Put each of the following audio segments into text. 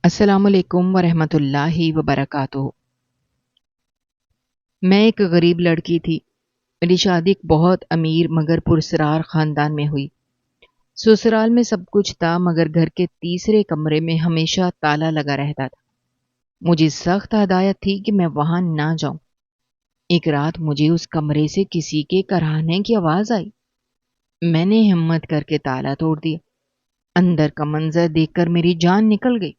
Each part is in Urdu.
السلام علیکم ورحمۃ اللہ وبرکاتہ۔ میں ایک غریب لڑکی تھی۔ میری شادی ایک بہت امیر مگر پراسرار خاندان میں ہوئی۔ سسرال میں سب کچھ تھا مگر گھر کے تیسرے کمرے میں ہمیشہ تالا لگا رہتا تھا۔ مجھے سخت ہدایت تھی کہ میں وہاں نہ جاؤں۔ ایک رات مجھے اس کمرے سے کسی کے کراہنے کی آواز آئی۔ میں نے ہمت کر کے تالا توڑ دیا۔ اندر کا منظر دیکھ کر میری جان نکل گئی۔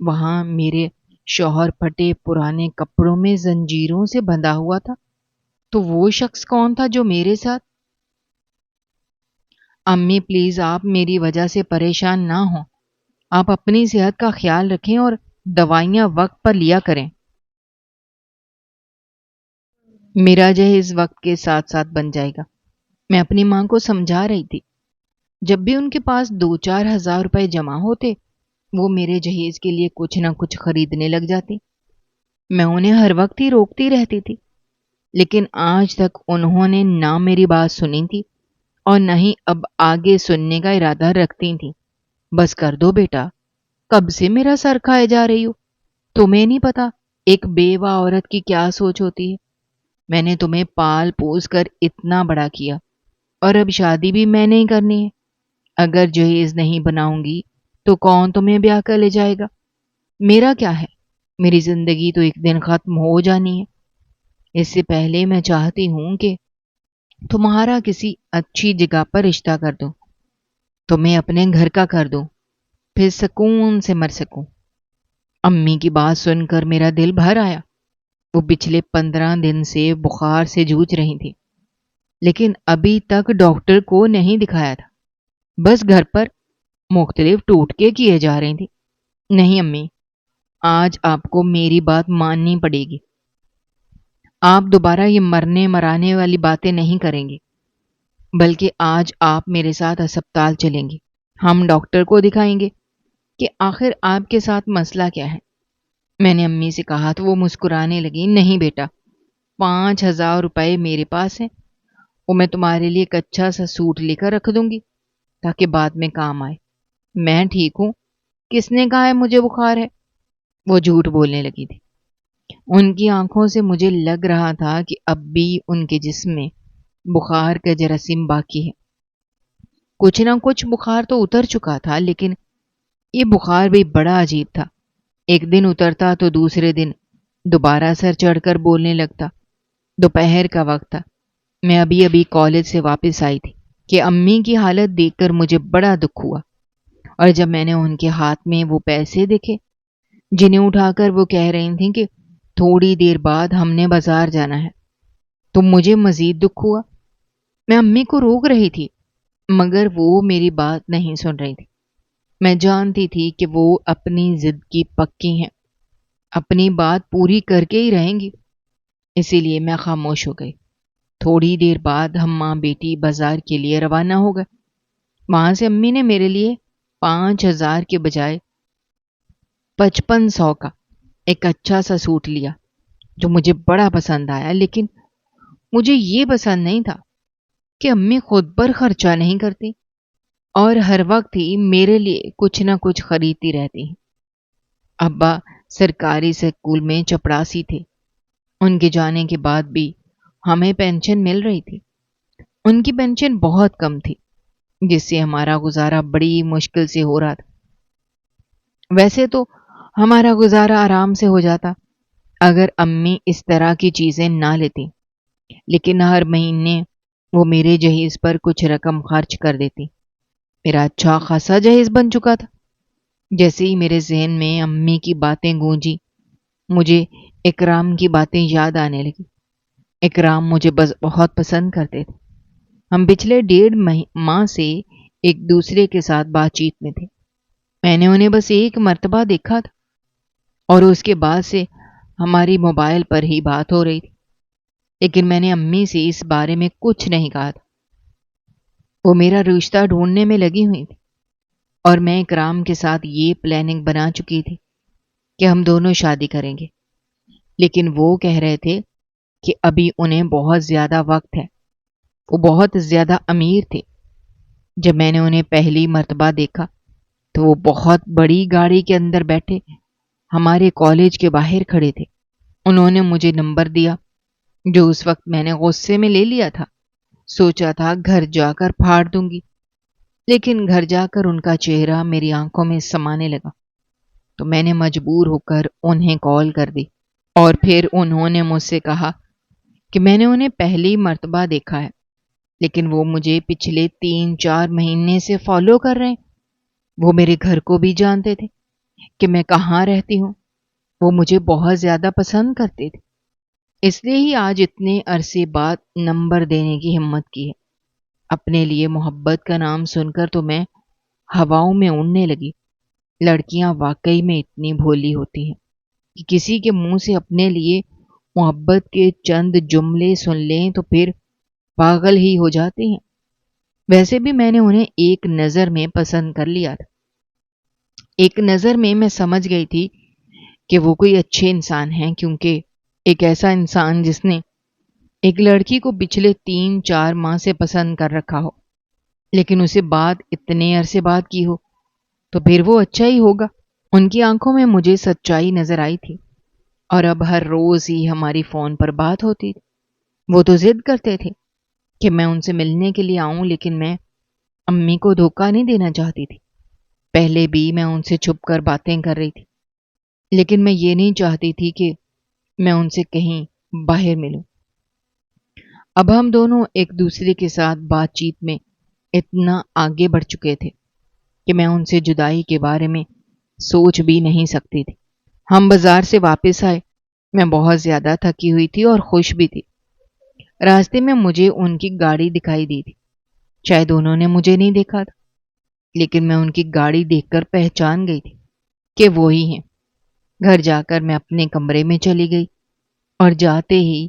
وہاں میرے شوہر پھٹے پرانے کپڑوں میں زنجیروں سے بندھا ہوا تھا۔ تو وہ شخص کون تھا جو میرے ساتھ؟ امی پلیز آپ میری وجہ سے پریشان نہ ہوں۔ آپ اپنی صحت کا خیال رکھیں اور دوائیاں وقت پر لیا کریں۔ میرا جہیز وقت کے ساتھ ساتھ بن جائے گا، میں اپنی ماں کو سمجھا رہی تھی۔ جب بھی ان کے پاس 2-4 ہزار روپے جمع ہوتے، وہ میرے جہیز کے لیے کچھ نہ کچھ خریدنے لگ جاتی۔ میں انہیں ہر وقت ہی روکتی رہتی تھی، لیکن آج تک انہوں نے نہ میری بات سنی تھی اور نہ ہی اب آگے سننے کا ارادہ رکھتی تھی۔ بس کر دو بیٹا، کب سے میرا سر کھائے جا رہی ہو؟ تمہیں نہیں پتا ایک بیوہ عورت کی کیا سوچ ہوتی ہے؟ میں نے تمہیں پال پوس کر اتنا بڑا کیا اور اب شادی بھی میں نے ہی کرنی ہے۔ اگر جہیز نہیں بناؤں گی تو کون تمہیں بیاہ کر لے جائے گا؟ میرا کیا ہے؟ میری زندگی تو ایک دن ختم ہو جانی ہے۔ اس سے پہلے میں چاہتی ہوں کہ تمہارا کسی اچھی جگہ پر رشتہ کر دوں، تمہیں اپنے گھر کا کر دوں، پھر سکون سے مر سکوں۔ امی کی بات سن کر میرا دل بھر آیا۔ وہ پچھلے 15 دن سے بخار سے جوجھ رہی تھی، لیکن ابھی تک ڈاکٹر کو نہیں دکھایا تھا۔ بس گھر پر مختلف ٹوٹکے کیے جا رہی تھی۔ نہیں امی، آج آپ کو میری بات ماننی پڑے گی۔ آپ دوبارہ یہ مرنے مرانے والی باتیں نہیں کریں گے، بلکہ آج آپ میرے ساتھ ہسپتال چلیں گے۔ ہم ڈاکٹر کو دکھائیں گے کہ آخر آپ کے ساتھ مسئلہ کیا ہے۔ میں نے امی سے کہا تو وہ مسکرانے لگی۔ نہیں بیٹا، 5,000 روپے میرے پاس ہیں، وہ میں تمہارے لیے ایک اچھا سا سوٹ لے کر رکھ دوں گی تاکہ بعد میں کام آئے۔ میں ٹھیک ہوں، کس نے کہا ہے مجھے بخار ہے؟ وہ جھوٹ بولنے لگی تھی۔ ان کی آنکھوں سے مجھے لگ رہا تھا کہ اب بھی ان کے جسم میں بخار کا جراثیم باقی ہے۔ کچھ نہ کچھ بخار تو اتر چکا تھا، لیکن یہ بخار بھی بڑا عجیب تھا۔ ایک دن اترتا تو دوسرے دن دوبارہ سر چڑھ کر بولنے لگتا۔ دوپہر کا وقت تھا، میں ابھی ابھی کالج سے واپس آئی تھی کہ امی کی حالت دیکھ کر مجھے بڑا دکھ ہوا، اور جب میں نے ان کے ہاتھ میں وہ پیسے دیکھے جنہیں اٹھا کر وہ کہہ رہی تھیں کہ تھوڑی دیر بعد ہم نے بازار جانا ہے، تو مجھے مزید دکھ ہوا۔ میں امی کو روک رہی تھی مگر وہ میری بات نہیں سن رہی تھی۔ میں جانتی تھی کہ وہ اپنی ضد کی پکی ہیں، اپنی بات پوری کر کے ہی رہیں گی، اسی لیے میں خاموش ہو گئی۔ تھوڑی دیر بعد ہم ماں بیٹی بازار کے لیے روانہ ہو گئے۔ وہاں سے امی نے میرے لیے 5,000 کے بجائے 5500 کا ایک اچھا سا سوٹ لیا جو مجھے بڑا پسند آیا، لیکن مجھے یہ پسند نہیں تھا کہ امی خود پر خرچہ نہیں کرتی اور ہر وقت ہی میرے لیے کچھ نہ کچھ خریدتی رہتی ہیں۔ ابا سرکاری اسکول میں چپڑاسی تھے، ان کے جانے کے بعد بھی ہمیں پینشن مل رہی تھی۔ ان کی پینشن بہت کم تھی، جس سے ہمارا گزارا بڑی مشکل سے ہو رہا تھا۔ ویسے تو ہمارا گزارا آرام سے ہو جاتا اگر امی اس طرح کی چیزیں نہ لیتی، لیکن ہر مہینے وہ میرے جہیز پر کچھ رقم خرچ کر دیتی۔ میرا اچھا خاصا جہیز بن چکا تھا۔ جیسے ہی میرے ذہن میں امی کی باتیں گونجی، مجھے اکرام کی باتیں یاد آنے لگی۔ اکرام مجھے بہت پسند کرتے تھے۔ ہم پچھلے 1.5 ماہ سے ایک دوسرے کے ساتھ بات چیت میں تھے۔ میں نے انہیں بس ایک مرتبہ دیکھا تھا اور اس کے بعد سے ہماری موبائل پر ہی بات ہو رہی تھی، لیکن میں نے امی سے اس بارے میں کچھ نہیں کہا تھا۔ وہ میرا رشتہ ڈھونڈنے میں لگی ہوئی تھی اور میں اکرام کے ساتھ یہ پلاننگ بنا چکی تھی کہ ہم دونوں شادی کریں گے، لیکن وہ کہہ رہے تھے کہ ابھی انہیں بہت زیادہ وقت ہے۔ وہ بہت زیادہ امیر تھے۔ جب میں نے انہیں پہلی مرتبہ دیکھا تو وہ بہت بڑی گاڑی کے اندر بیٹھے ہمارے کالج کے باہر کھڑے تھے۔ انہوں نے مجھے نمبر دیا، جو اس وقت میں نے غصے میں لے لیا تھا۔ سوچا تھا گھر جا کر پھاڑ دوں گی، لیکن گھر جا کر ان کا چہرہ میری آنکھوں میں سمانے لگا، تو میں نے مجبور ہو کر انہیں کال کر دی۔ اور پھر انہوں نے مجھ سے کہا کہ میں نے انہیں پہلی مرتبہ دیکھا ہے، لیکن وہ مجھے پچھلے 3-4 مہینے سے فالو کر رہے ہیں۔ وہ میرے گھر کو بھی جانتے تھے کہ میں کہاں رہتی ہوں۔ وہ مجھے بہت زیادہ پسند کرتے تھے، اس لیے ہی آج اتنے عرصے بعد نمبر دینے کی ہمت کی ہے۔ اپنے لیے محبت کا نام سن کر تو میں ہواؤں میں اڑنے لگی۔ لڑکیاں واقعی میں اتنی بھولی ہوتی ہیں کہ کسی کے منہ سے اپنے لیے محبت کے چند جملے سن لیں تو پھر پاگل ہی ہو جاتی ہیں۔ ویسے بھی میں نے انہیں ایک نظر میں پسند کر لیا تھا۔ ایک نظر میں سمجھ گئی تھی کہ وہ کوئی اچھے انسان ہیں، کیونکہ ایک ایسا انسان جس نے ایک لڑکی کو پچھلے 3-4 ماہ سے پسند کر رکھا ہو، لیکن اسے بات اتنے عرصے بعد کی ہو، تو پھر وہ اچھا ہی ہوگا۔ ان کی آنکھوں میں مجھے سچائی نظر آئی تھی، اور اب ہر روز ہی ہماری فون پر بات ہوتی تھی۔ وہ تو ضد کرتے تھے کہ میں ان سے ملنے کے لیے آؤں، لیکن میں امی کو دھوکہ نہیں دینا چاہتی تھی۔ پہلے بھی میں ان سے چھپ کر باتیں کر رہی تھی، لیکن میں یہ نہیں چاہتی تھی کہ میں ان سے کہیں باہر ملوں۔ اب ہم دونوں ایک دوسرے کے ساتھ بات چیت میں اتنا آگے بڑھ چکے تھے کہ میں ان سے جدائی کے بارے میں سوچ بھی نہیں سکتی تھی۔ ہم بازار سے واپس آئے۔ میں بہت زیادہ تھکی ہوئی تھی اور خوش بھی تھی۔ راستے میں مجھے ان کی گاڑی دکھائی دی تھی۔ شاید انہوں نے مجھے نہیں دیکھا تھا، لیکن میں ان کی گاڑی دیکھ کر پہچان گئی تھی کہ وہی ہیں۔ گھر جا کر میں اپنے کمرے میں چلی گئی اور جاتے ہی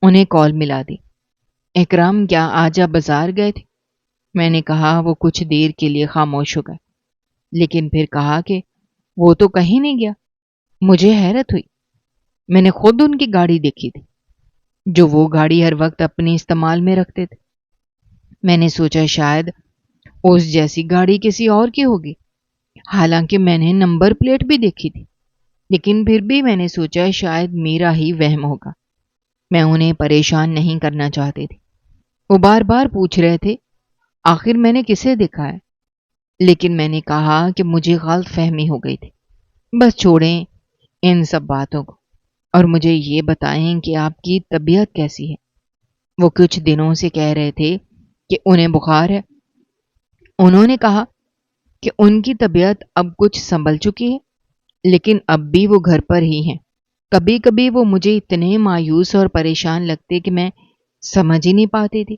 انہیں کال ملا دی۔ اکرام، کیا آج آپ بازار گئے تھے؟ میں نے کہا۔ وہ کچھ دیر کے لیے خاموش ہو گئے، لیکن پھر کہا کہ وہ تو کہیں نہیں گیا۔ مجھے حیرت ہوئی۔ میں نے خود ان کی گاڑی دیکھی تھی، جو وہ گاڑی ہر وقت اپنے استعمال میں رکھتے تھے۔ میں نے سوچا شاید اس جیسی گاڑی کسی اور کی ہوگی، حالانکہ میں نے نمبر پلیٹ بھی دیکھی تھی، لیکن پھر بھی میں نے سوچا شاید میرا ہی وہم ہوگا۔ میں انہیں پریشان نہیں کرنا چاہتی تھی۔ وہ بار بار پوچھ رہے تھے آخر میں نے کسے دیکھا ہے، لیکن میں نے کہا کہ مجھے غلط فہمی ہو گئی تھی۔ بس چھوڑیں ان سب باتوں کو، اور مجھے یہ بتائیں کہ آپ کی طبیعت کیسی ہے؟ وہ کچھ دنوں سے کہہ رہے تھے کہ انہیں بخار ہے۔ انہوں نے کہا کہ ان کی طبیعت اب کچھ سنبھل چکی ہے، لیکن اب بھی وہ گھر پر ہی ہیں۔ کبھی کبھی وہ مجھے اتنے مایوس اور پریشان لگتے کہ میں سمجھ ہی نہیں پاتی تھی۔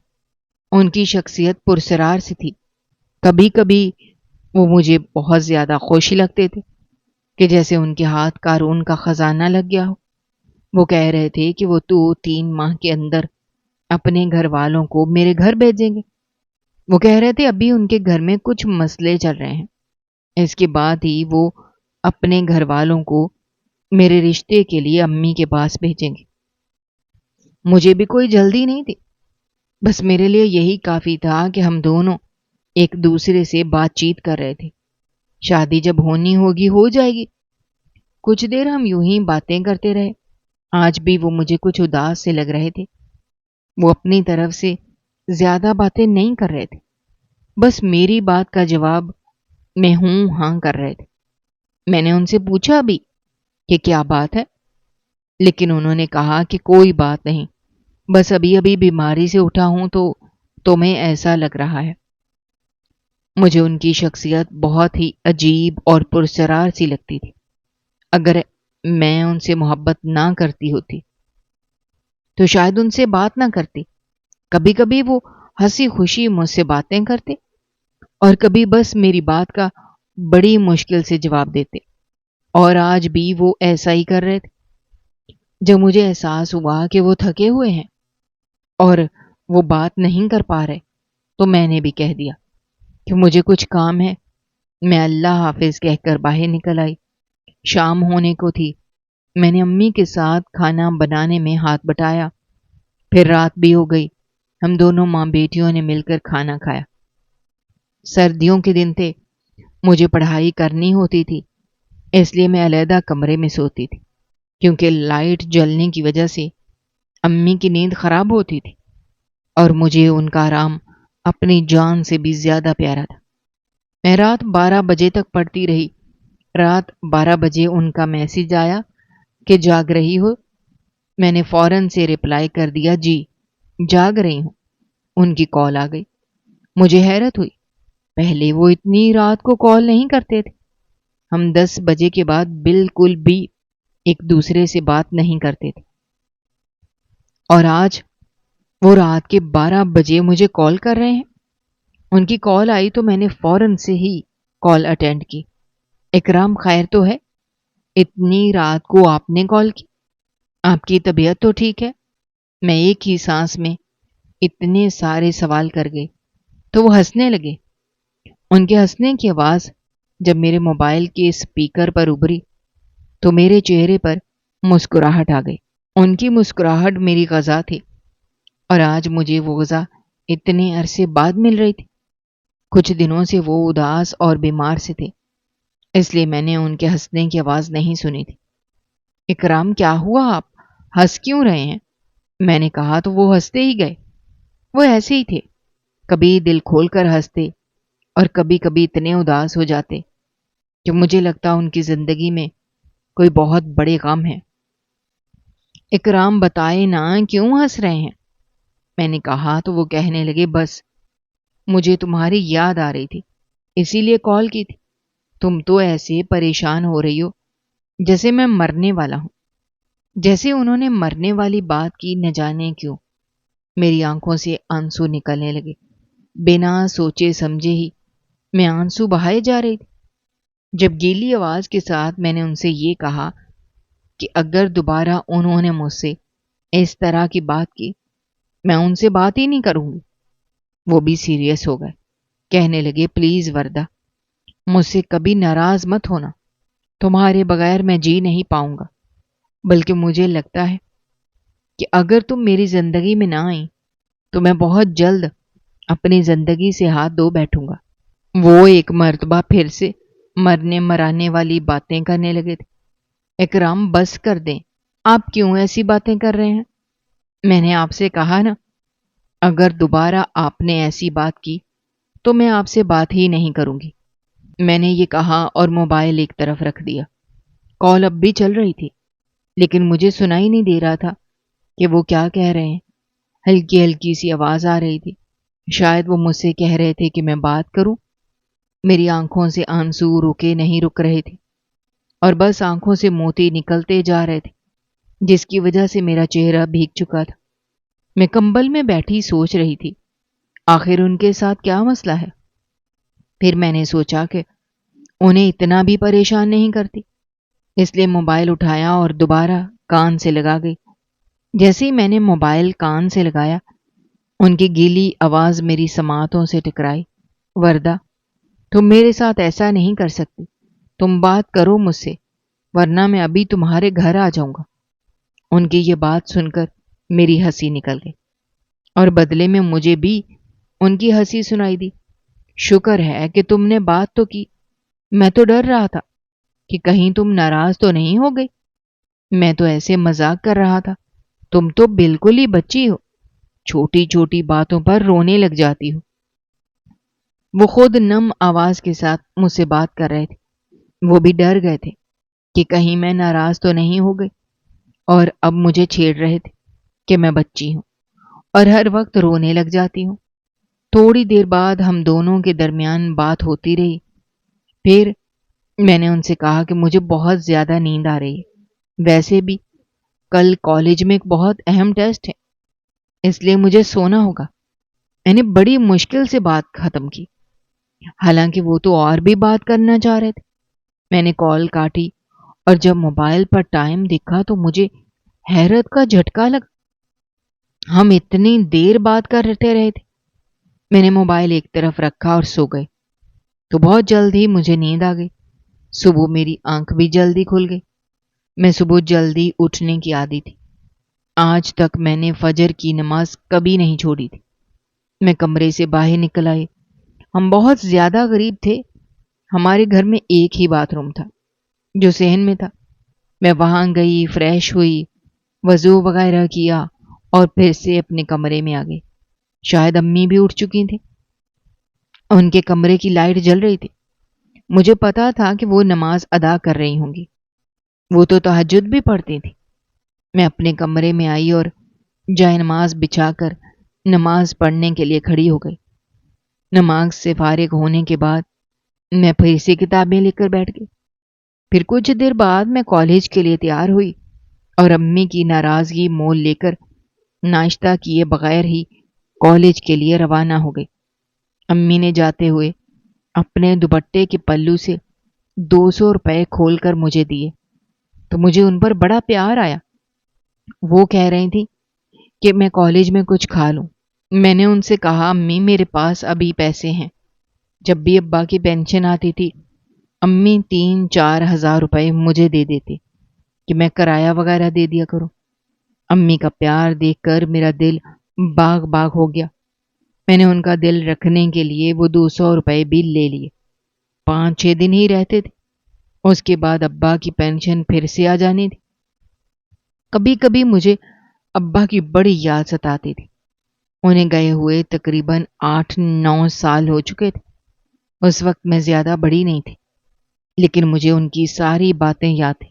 ان کی شخصیت پرسرار سی تھی۔ کبھی کبھی وہ مجھے بہت زیادہ خوش لگتے تھے کہ جیسے ان کے ہاتھ قارون کا خزانہ لگ گیا ہو۔ وہ کہہ رہے تھے کہ وہ 2-3 ماہ کے اندر اپنے گھر والوں کو میرے گھر بھیجیں گے۔ وہ کہہ رہے تھے ابھی ان کے گھر میں کچھ مسئلے چل رہے ہیں، اس کے بعد ہی وہ اپنے گھر والوں کو میرے رشتے کے لیے امی کے پاس بھیجیں گے۔ مجھے بھی کوئی جلدی نہیں تھی، بس میرے لیے یہی کافی تھا کہ ہم دونوں ایک دوسرے سے بات چیت کر رہے تھے۔ شادی جب ہونی ہوگی ہو جائے گی۔ کچھ دیر ہم یوں ہی باتیں کرتے رہے۔ آج بھی وہ مجھے کچھ اداس سے لگ رہے تھے۔ وہ اپنی طرف سے زیادہ باتیں نہیں کر رہے تھے، بس میری بات کا جواب میں ہوں ہاں کر رہے تھے۔ میں نے ان سے پوچھا بھی کہ کیا بات ہے، لیکن انہوں نے کہا کہ کوئی بات نہیں، بس ابھی بیماری سے اٹھا ہوں تو تمہیں ایسا لگ رہا ہے۔ مجھے ان کی شخصیت بہت ہی عجیب اور پرسرار سی لگتی تھی۔ اگر میں ان سے محبت نہ کرتی ہوتی تو شاید ان سے بات نہ کرتی۔ کبھی کبھی وہ ہنسی خوشی مجھ سے باتیں کرتے، اور کبھی بس میری بات کا بڑی مشکل سے جواب دیتے، اور آج بھی وہ ایسا ہی کر رہے تھے۔ جب مجھے احساس ہوا کہ وہ تھکے ہوئے ہیں اور وہ بات نہیں کر پا رہے، تو میں نے بھی کہہ دیا کہ مجھے کچھ کام ہے۔ میں اللہ حافظ کہہ کر باہر نکل آئی۔ شام ہونے کو تھی۔ میں نے امی کے ساتھ کھانا بنانے میں ہاتھ بٹایا۔ پھر رات بھی ہو گئی۔ ہم دونوں ماں بیٹیوں نے مل کر کھانا کھایا۔ سردیوں کے دن تھے، مجھے پڑھائی کرنی ہوتی تھی، اس لیے میں علیحدہ کمرے میں سوتی تھی، کیونکہ لائٹ جلنے کی وجہ سے امی کی نیند خراب ہوتی تھی اور مجھے ان کا آرام اپنی جان سے بھی زیادہ پیارا تھا۔ میں رات 12 بجے تک پڑھتی رہی۔ رات 12 بجے ان کا میسج آیا کہ جاگ رہی ہو؟ میں نے فوراً سے رپلائی کر دیا، جی جاگ رہی ہوں۔ ان کی کال آ گئی۔ مجھے حیرت ہوئی، پہلے وہ اتنی رات کو کال نہیں کرتے تھے۔ ہم 10 بجے کے بعد بالکل بھی ایک دوسرے سے بات نہیں کرتے تھے، اور آج وہ رات کے 12 بجے مجھے کال کر رہے ہیں۔ ان کی کال آئی تو میں نے فوراً سے ہی کال اٹینڈ کی۔ اکرام، خیر تو ہے؟ اتنی رات کو آپ نے کال کی؟ آپ کی طبیعت تو ٹھیک ہے؟ میں ایک ہی سانس میں اتنے سارے سوال کر گئی تو وہ ہنسنے لگے۔ ان کے ہنسنے کی آواز جب میرے موبائل کے اسپیکر پر ابھری تو میرے چہرے پر مسکراہٹ آ گئی۔ ان کی مسکراہٹ میری غذا تھی، اور آج مجھے وہ غذا اتنے عرصے بعد مل رہی تھی۔ کچھ دنوں سے وہ اداس اور بیمار سے تھے، اس لیے میں نے ان کے ہنسنے کی آواز نہیں سنی تھی۔ اکرام، کیا ہوا؟ آپ ہنس کیوں رہے ہیں؟ میں نے کہا تو وہ ہنستے ہی گئے۔ وہ ایسے ہی تھے، کبھی دل کھول کر ہنستے اور کبھی کبھی اتنے اداس ہو جاتے کہ مجھے لگتا ان کی زندگی میں کوئی بہت بڑے غم ہے۔ اکرام، بتائے نا کیوں ہنس رہے ہیں؟ میں نے کہا تو وہ کہنے لگے، بس مجھے تمہاری یاد آ رہی تھی، اسی لیے کال کی تھی۔ تم تو ایسے پریشان ہو رہی ہو جیسے میں مرنے والا ہوں۔ جیسے انہوں نے مرنے والی بات کی، نہ جانے کیوں میری آنکھوں سے آنسو نکلنے لگے۔ بنا سوچے سمجھے ہی میں آنسو بہائے جا رہی تھی۔ جب گیلی آواز کے ساتھ میں نے ان سے یہ کہا کہ اگر دوبارہ انہوں نے مجھ سے اس طرح کی بات کی، میں ان سے بات ہی نہیں کروں گی، وہ بھی سیریس ہو گئے۔ کہنے لگے، پلیز وردہ، مجھ سے کبھی ناراض مت ہونا، تمہارے بغیر میں جی نہیں پاؤں گا، بلکہ مجھے لگتا ہے کہ اگر تم میری زندگی میں نہ آئیں تو میں بہت جلد اپنی زندگی سے ہاتھ دھو بیٹھوں گا۔ وہ ایک مرتبہ پھر سے مرنے مرانے والی باتیں کرنے لگے تھے۔ اکرام، بس کر دیں، آپ کیوں ایسی باتیں کر رہے ہیں؟ میں نے آپ سے کہا نا، اگر دوبارہ آپ نے ایسی بات کی تو میں آپ سے بات ہی نہیں کروں گی۔ میں نے یہ کہا اور موبائل ایک طرف رکھ دیا۔ کال اب بھی چل رہی تھی، لیکن مجھے سنائی نہیں دے رہا تھا کہ وہ کیا کہہ رہے ہیں۔ ہلکی ہلکی سی آواز آ رہی تھی، شاید وہ مجھ سے کہہ رہے تھے کہ میں بات کروں۔ میری آنکھوں سے آنسو رکے نہیں رک رہے تھے، اور بس آنکھوں سے موتی نکلتے جا رہے تھے، جس کی وجہ سے میرا چہرہ بھیگ چکا تھا۔ میں کمبل میں بیٹھی سوچ رہی تھی، آخر ان کے ساتھ کیا مسئلہ ہے؟ پھر میں نے سوچا کہ انہیں اتنا بھی پریشان نہیں کرتی، اس لیے موبائل اٹھایا اور دوبارہ کان سے لگا گئی۔ جیسے ہی میں نے موبائل کان سے لگایا، ان کی گیلی آواز میری سماعتوں سے ٹکرائی، وردہ، تم میرے ساتھ ایسا نہیں کر سکتی، تم بات کرو مجھ سے، ورنہ میں ابھی تمہارے گھر آ جاؤں گا۔ ان کی یہ بات سن کر میری ہنسی نکل گئی، اور بدلے میں مجھے بھی ان کی ہنسی سنائی دی۔ شکر ہے کہ تم نے بات تو کی، میں تو ڈر رہا تھا کہ کہیں تم ناراض تو نہیں ہو گئی۔ میں تو ایسے مذاق کر رہا تھا، تم تو بالکل ہی بچی ہو، چھوٹی چھوٹی باتوں پر رونے لگ جاتی ہو۔ وہ خود نم آواز کے ساتھ مجھ سے بات کر رہے تھے، وہ بھی ڈر گئے تھے کہ کہیں میں ناراض تو نہیں ہو گئی، اور اب مجھے چھیڑ رہے تھے کہ میں بچی ہوں اور ہر وقت رونے لگ جاتی ہوں۔ تھوڑی دیر بعد ہم دونوں کے درمیان بات ہوتی رہی۔ پھر میں نے ان سے کہا کہ مجھے بہت زیادہ نیند آ رہی ہے، ویسے بھی کل کالج میں ایک بہت اہم ٹیسٹ ہے، اس لیے مجھے سونا ہوگا۔ میں نے بڑی مشکل سے بات ختم کی، حالانکہ وہ تو اور بھی بات کرنا چاہ رہے تھے۔ میں نے کال کاٹی اور جب موبائل پر ٹائم دیکھا تو مجھے حیرت کا جھٹکا لگا، ہم اتنی دیر بات کرتے رہے تھے۔ میں نے موبائل ایک طرف رکھا اور سو گئے تو بہت جلد ہی مجھے نیند آ گئی۔ صبح میری آنکھ بھی جلدی کھل گئی۔ میں صبح جلدی اٹھنے کی عادی تھی، آج تک میں نے فجر کی نماز کبھی نہیں چھوڑی تھی۔ میں کمرے سے باہر نکل آئی۔ ہم بہت زیادہ غریب تھے، ہمارے گھر میں ایک ہی باتھ روم تھا جو صحن میں تھا۔ میں وہاں گئی، فریش ہوئی، وضو وغیرہ کیا اور پھر سے اپنے کمرے میں آ گئی۔ شاید امی بھی اٹھ چکی تھیں، ان کے کمرے کی لائٹ جل رہی تھی۔ مجھے پتا تھا کہ وہ نماز ادا کر رہی ہوں گی، وہ تو تہجد بھی پڑھتی تھی۔ میں اپنے کمرے میں آئی اور جائے نماز بچھا کر نماز پڑھنے کے لیے کھڑی ہو گئی۔ نماز سے فارغ ہونے کے بعد میں پھر سے کتابیں لے کر بیٹھ گئی۔ پھر کچھ دیر بعد میں کالج کے لیے تیار ہوئی اور امی کی ناراضگی مول لے کر ناشتہ کیے بغیر ہی کالج کے لیے روانہ ہو گئی۔ امی نے جاتے ہوئے اپنے دوپٹے کے پلو سے 200 روپے کھول کر مجھے دیے تو مجھے ان پر بڑا پیار آیا۔ وہ کہہ رہی تھی کہ میں کالج میں کچھ کھا لوں۔ میں نے ان سے کہا امی میرے پاس ابھی پیسے ہیں۔ جب بھی ابا کی پینشن آتی تھی امی 3-4 ہزار روپے مجھے دے دیتی کہ میں کرایہ وغیرہ دے دیا کروں۔ امی کا پیار دیکھ کر میرا دل باغ باغ ہو گیا۔ میں نے ان کا دل رکھنے کے لیے وہ 200 روپے بھی لے لیے۔ 5-6 دن ہی رہتے تھے، اس کے بعد ابا کی پینشن پھر سے آ جانی تھی۔ کبھی کبھی مجھے ابا کی بڑی یاد ستاتی تھی۔ انہیں گئے ہوئے تقریباً 8-9 سال ہو چکے تھے۔ اس وقت میں زیادہ بڑی نہیں تھی، لیکن مجھے ان کی ساری باتیں یاد تھیں۔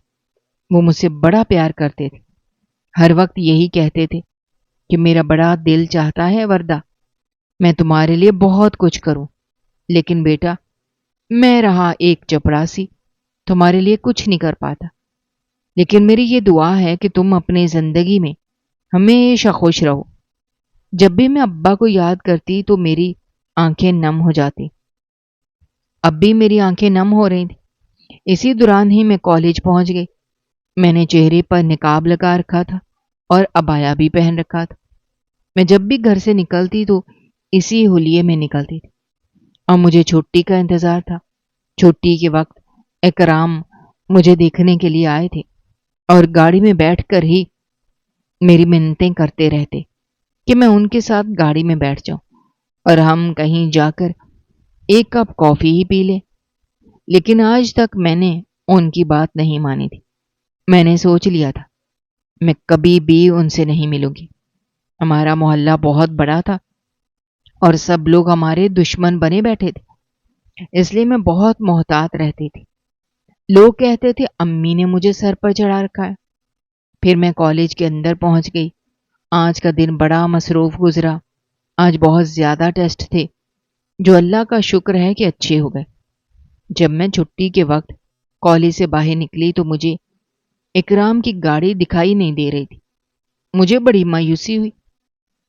وہ مجھ سے بڑا پیار کرتے تھے، ہر وقت یہی کہتے تھے کہ میرا بڑا دل چاہتا ہے وردہ میں تمہارے لیے بہت کچھ کروں، لیکن بیٹا میں رہا ایک چپڑاسی، تمہارے لیے کچھ نہیں کر پاتا۔ لیکن میری یہ دعا ہے کہ تم اپنی زندگی میں ہمیشہ خوش رہو۔ جب بھی میں ابا کو یاد کرتی تو میری آنکھیں نم ہو جاتی۔ اب بھی میری آنکھیں نم ہو رہی تھیں۔ اسی دوران ہی میں کالج پہنچ گئی۔ میں نے چہرے پر نقاب لگا رکھا تھا اور عبایا بھی پہن رکھا تھا۔ میں جب بھی گھر سے نکلتی تو اسی حلیے میں نکلتی تھی، اور مجھے چھٹی کا انتظار تھا۔ چھٹی کے وقت اکرام مجھے دیکھنے کے لیے آئے تھے اور گاڑی میں بیٹھ کر ہی میری منتیں کرتے رہتے کہ میں ان کے ساتھ گاڑی میں بیٹھ جاؤں اور ہم کہیں جا کر ایک کپ کافی ہی پی لیں۔ لیکن آج تک میں نے ان کی بات نہیں مانی تھی۔ میں نے سوچ لیا تھا میں کبھی بھی ان سے نہیں ملوں گی۔ ہمارا محلہ بہت بڑا تھا اور سب لوگ ہمارے دشمن بنے بیٹھے تھے، اس لیے میں بہت محتاط رہتی تھی۔ لوگ کہتے تھے امی نے مجھے سر پر چڑھا رکھا ہے۔ پھر میں کالج کے اندر پہنچ گئی۔ آج کا دن بڑا مصروف گزرا۔ آج بہت زیادہ ٹیسٹ تھے جو اللہ کا شکر ہے کہ اچھے ہو گئے۔ جب میں چھٹی کے وقت کالج سے باہر نکلی تو مجھے اکرام کی گاڑی دکھائی نہیں دے رہی تھی۔ مجھے بڑی مایوسی ہوئی۔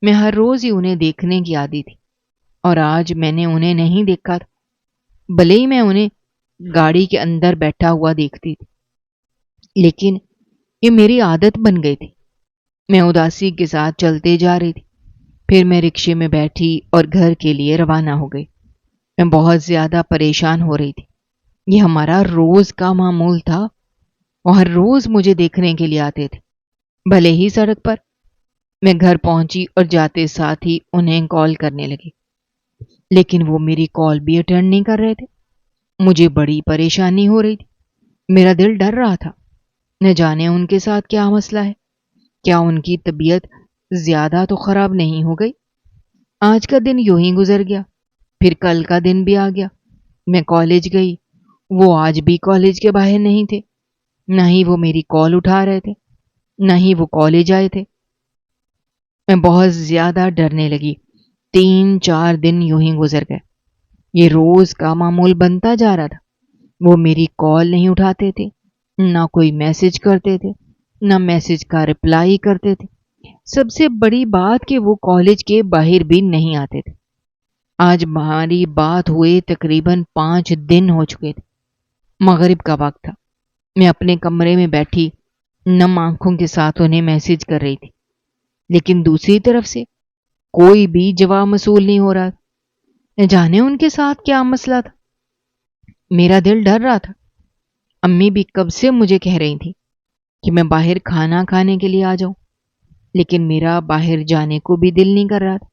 میں ہر روز ہی انہیں دیکھنے کی عادی تھی اور آج میں نے انہیں نہیں دیکھا تھا، بھلے ہی میں انہیں گاڑی کے اندر بیٹھا ہوا دیکھتی تھی، لیکن یہ میری عادت بن گئی تھی۔ میں اداسی کے ساتھ چلتے جا رہی تھی۔ پھر میں رکشے میں بیٹھی اور گھر کے لیے روانہ ہو گئی۔ میں بہت زیادہ پریشان ہو رہی تھی۔ یہ ہمارا روز کا معمول تھا، اور ہر روز مجھے دیکھنے کے لیے آتے تھے، بھلے ہی سڑک پر۔ میں گھر پہنچی اور جاتے ساتھ ہی انہیں کال کرنے لگی، لیکن وہ میری کال بھی اٹینڈ نہیں کر رہے تھے۔ مجھے بڑی پریشانی ہو رہی تھی۔ میرا دل ڈر رہا تھا، نہ جانے ان کے ساتھ کیا مسئلہ ہے، کیا ان کی طبیعت زیادہ تو خراب نہیں ہو گئی۔ آج کا دن یوں ہی گزر گیا۔ پھر کل کا دن بھی آ گیا۔ میں کالج گئی، وہ آج بھی کالج کے باہر نہیں تھے، نہ ہی وہ میری کال اٹھا رہے تھے، نہ ہی وہ کالج آئے تھے۔ میں بہت زیادہ ڈرنے لگی۔ 3-4 دن یوں ہی گزر گئے۔ یہ روز کا معمول بنتا جا رہا تھا۔ وہ میری کال نہیں اٹھاتے تھے، نہ کوئی میسج کرتے تھے، نہ میسج کا رپلائی کرتے تھے۔ سب سے بڑی بات کہ وہ کالج کے باہر بھی نہیں آتے تھے۔ آج ہماری بات ہوئے تقریباً 5 دن ہو چکے تھے۔ مغرب کا وقت تھا۔ میں اپنے کمرے میں بیٹھی نم آنکھوں کے ساتھ انہیں میسج کر رہی تھی، لیکن دوسری طرف سے کوئی بھی جواب موصول نہیں ہو رہا۔ نہ جانے ان کے ساتھ کیا مسئلہ تھا۔ میرا دل ڈر رہا تھا۔ امی بھی کب سے مجھے کہہ رہی تھی کہ میں باہر کھانا کھانے کے لیے آ جاؤں، لیکن میرا باہر جانے کو بھی دل نہیں کر رہا تھا۔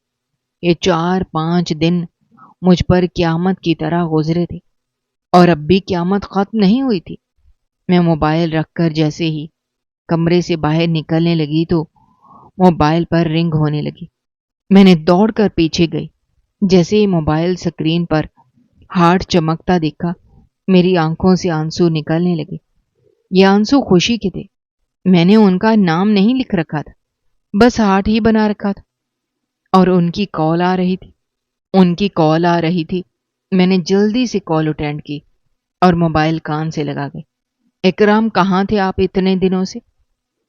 یہ 4-5 دن مجھ پر قیامت کی طرح گزرے تھے، اور اب بھی قیامت ختم نہیں ہوئی تھی۔ میں موبائل رکھ کر جیسے ہی کمرے سے باہر نکلنے لگی تو موبائل پر رنگ ہونے لگی۔ میں نے دوڑ کر پیچھے گئی۔ جیسے ہی موبائل سکرین پر ہارٹ چمکتا دیکھا، میری آنکھوں سے آنسو نکلنے لگے۔ یہ آنسو خوشی کے تھے۔ میں نے ان کا نام نہیں لکھ رکھا تھا، بس ہارٹ ہی بنا رکھا تھا۔ اور ان کی کال آ رہی تھی۔ میں نے جلدی سے کال اٹینڈ کی اور موبائل کان سے لگا گئی۔ اکرام، کہاں تھے آپ اتنے دنوں سے؟